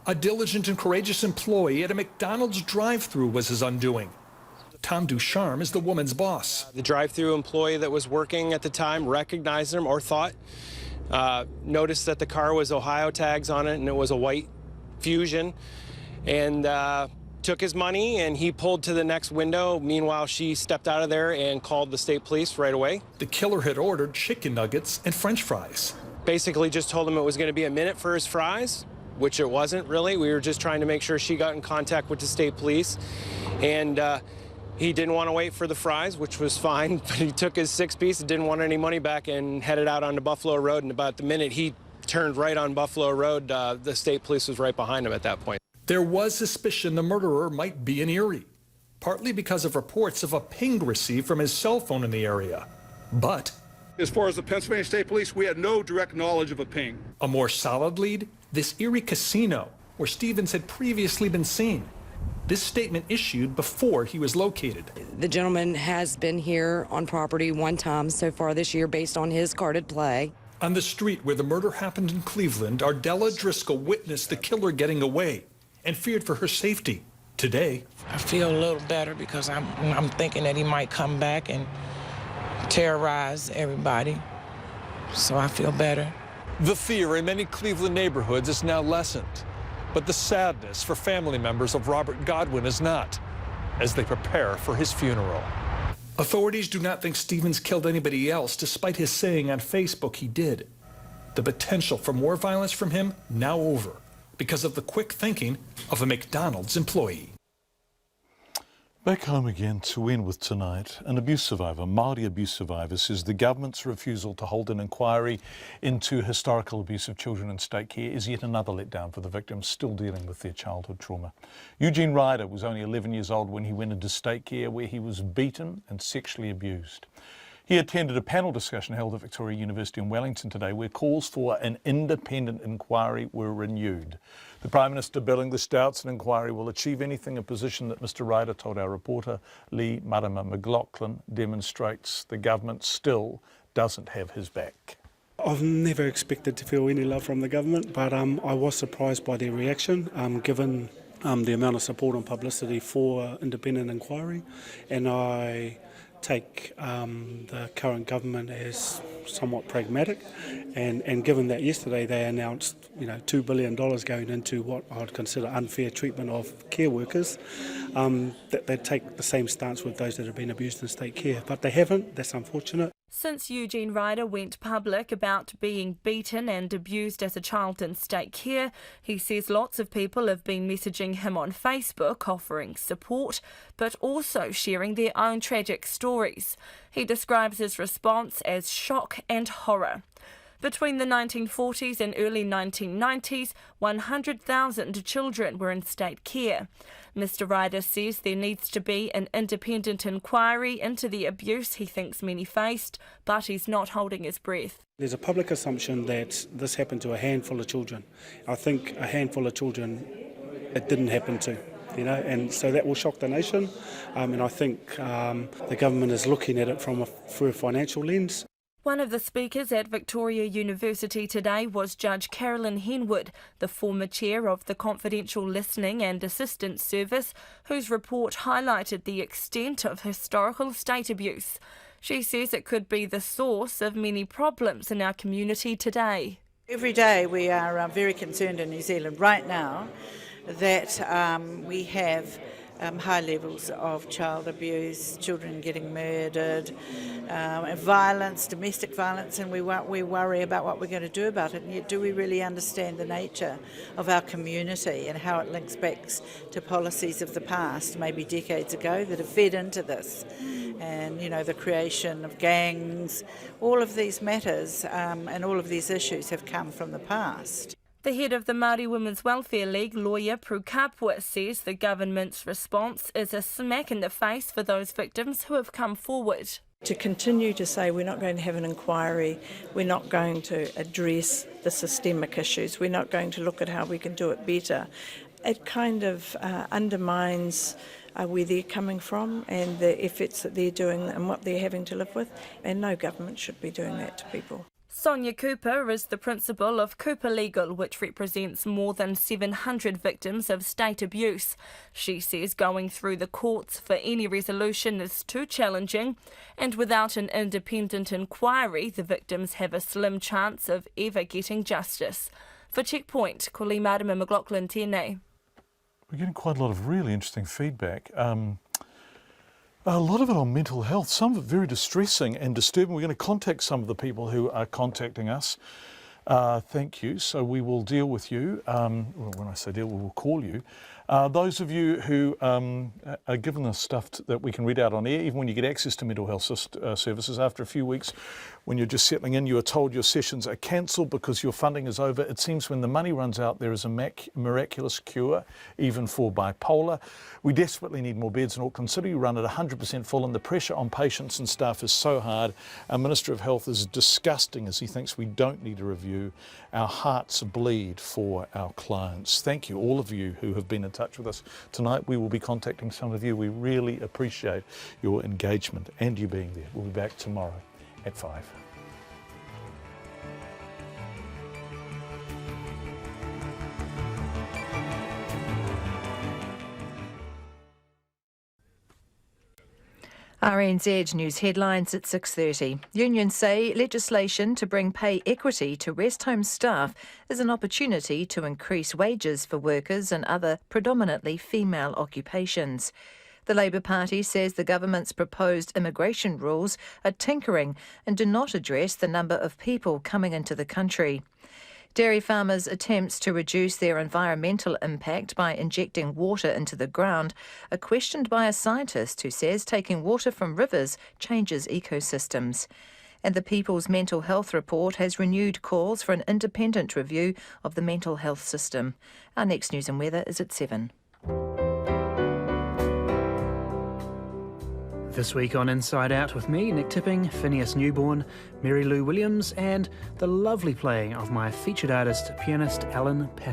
A diligent and courageous employee at a McDonald's drive-thru was his undoing. Tom Ducharme is the woman's boss. The drive-thru employee that was working at the time recognized him or thought, noticed that the car was Ohio tags on it and it was a white Fusion. And took his money and he pulled to the next window. Meanwhile, she stepped out of there and called the state police right away. The killer had ordered chicken nuggets and French fries. Basically just told him it was going to be a minute for his fries, which it wasn't really. We were just trying to make sure she got in contact with the state police. And he didn't want to wait for the fries, which was fine, but he took his 6-piece and didn't want any money back and headed out onto Buffalo Road. And about the minute he turned right on Buffalo Road, the state police was right behind him at that point. There was suspicion the murderer might be in Erie, partly because of reports of a ping received from his cell phone in the area. But as far as the Pennsylvania State Police, we had no direct knowledge of a ping. A more solid lead, this Erie casino, where Stevens had previously been seen. This statement issued before he was located. The gentleman has been here on property one time so far this year based on his carded play. On the street where the murder happened in Cleveland, Ardella Driscoll witnessed the killer getting away and feared for her safety. Today, I feel a little better because I'm thinking that he might come back and terrorize everybody. So I feel better. the fear in many Cleveland neighborhoods is now lessened, but the sadness for family members of Robert Godwin is not, as they prepare for his funeral. Authorities do not think Stevens killed anybody else, despite his saying on Facebook he did. The potential for more violence from him now over because of the quick thinking of a McDonald's employee. Back home again to end with tonight, an abuse survivor, Māori abuse survivor, says the government's refusal to hold an inquiry into historical abuse of children in state care is yet another letdown for the victims still dealing with their childhood trauma. Eugene Ryder was only 11 years old when he went into state care, where he was beaten and sexually abused. He attended a panel discussion held at Victoria University in Wellington today, where calls for an independent inquiry were renewed. The Prime Minister Billingsley doubts an inquiry will achieve anything, a position that Mr Ryder told our reporter Lee Marama McLaughlin demonstrates the government still doesn't have his back. I've never expected to feel any love from the government, but I was surprised by their reaction, given the amount of support and publicity for independent inquiry, and I take the current government as somewhat pragmatic, and given that yesterday they announced $2 billion going into what I would consider unfair treatment of care workers, that they take the same stance with those that have been abused in state care, but they haven't. That's unfortunate. Since Eugene Ryder went public about being beaten and abused as a child in state care, he says lots of people have been messaging him on Facebook offering support, but also sharing their own tragic stories. He describes his response as shock and horror. Between the 1940s and early 1990s, 100,000 children were in state care. Mr Ryder says there needs to be an independent inquiry into the abuse he thinks many faced, but he's not holding his breath. There's a public assumption that this happened to a handful of children. I think a handful of children it didn't happen to. And so that will shock the nation. And I think the government is looking at it through a financial lens. One of the speakers at Victoria University today was Judge Carolyn Henwood, the former chair of the Confidential Listening and Assistance Service, whose report highlighted the extent of historical state abuse. She says it could be the source of many problems in our community today. Every day we are very concerned in New Zealand right now that we have high levels of child abuse, children getting murdered, violence, domestic violence, and we worry about what we're going to do about it. And yet, do we really understand the nature of our community and how it links back to policies of the past, maybe decades ago, that have fed into this? And, the creation of gangs, all of these matters and all of these issues have come from the past. The head of the Māori Women's Welfare League, lawyer Prue Kapua, says the government's response is a smack in the face for those victims who have come forward. To continue to say we're not going to have an inquiry, we're not going to address the systemic issues, we're not going to look at how we can do it better, it kind of undermines where they're coming from and the efforts that they're doing and what they're having to live with, and no government should be doing that to people. Sonia Cooper is the principal of Cooper Legal, which represents more than 700 victims of state abuse. She says going through the courts for any resolution is too challenging, and without an independent inquiry, the victims have a slim chance of ever getting justice. For Checkpoint, ko Lee Marama McLaughlin, tēnei. We're getting quite a lot of really interesting feedback. A lot of it on mental health, some of it very distressing and disturbing. We're going to contact some of the people who are contacting us. Thank you. So we will deal with you. Well, when I say deal, we will call you. Those of you who are given us stuff that we can read out on air, even when you get access to mental health services, after a few weeks, when you're just settling in, you are told your sessions are cancelled because your funding is over. It seems when the money runs out, there is a miraculous cure, even for bipolar. We desperately need more beds in Auckland City. We run at 100% full, and the pressure on patients and staff is so hard. Our Minister of Health is disgusting as he thinks we don't need a review. Our hearts bleed for our clients. Thank you, all of you who have been in touch with us tonight. We will be contacting some of you. We really appreciate your engagement and you being there. We'll be back tomorrow at 5. RNZ News headlines at 6:30. Unions say legislation to bring pay equity to rest home staff is an opportunity to increase wages for workers in other predominantly female occupations. The Labour Party says the government's proposed immigration rules are tinkering and do not address the number of people coming into the country. Dairy farmers' attempts to reduce their environmental impact by injecting water into the ground are questioned by a scientist who says taking water from rivers changes ecosystems. And the People's Mental Health Report has renewed calls for an independent review of the mental health system. Our next news and weather is at 7. This week on Inside Out with me, Nick Tipping, Phineas Newborn, Mary Lou Williams, and the lovely playing of my featured artist, pianist Alan Pass.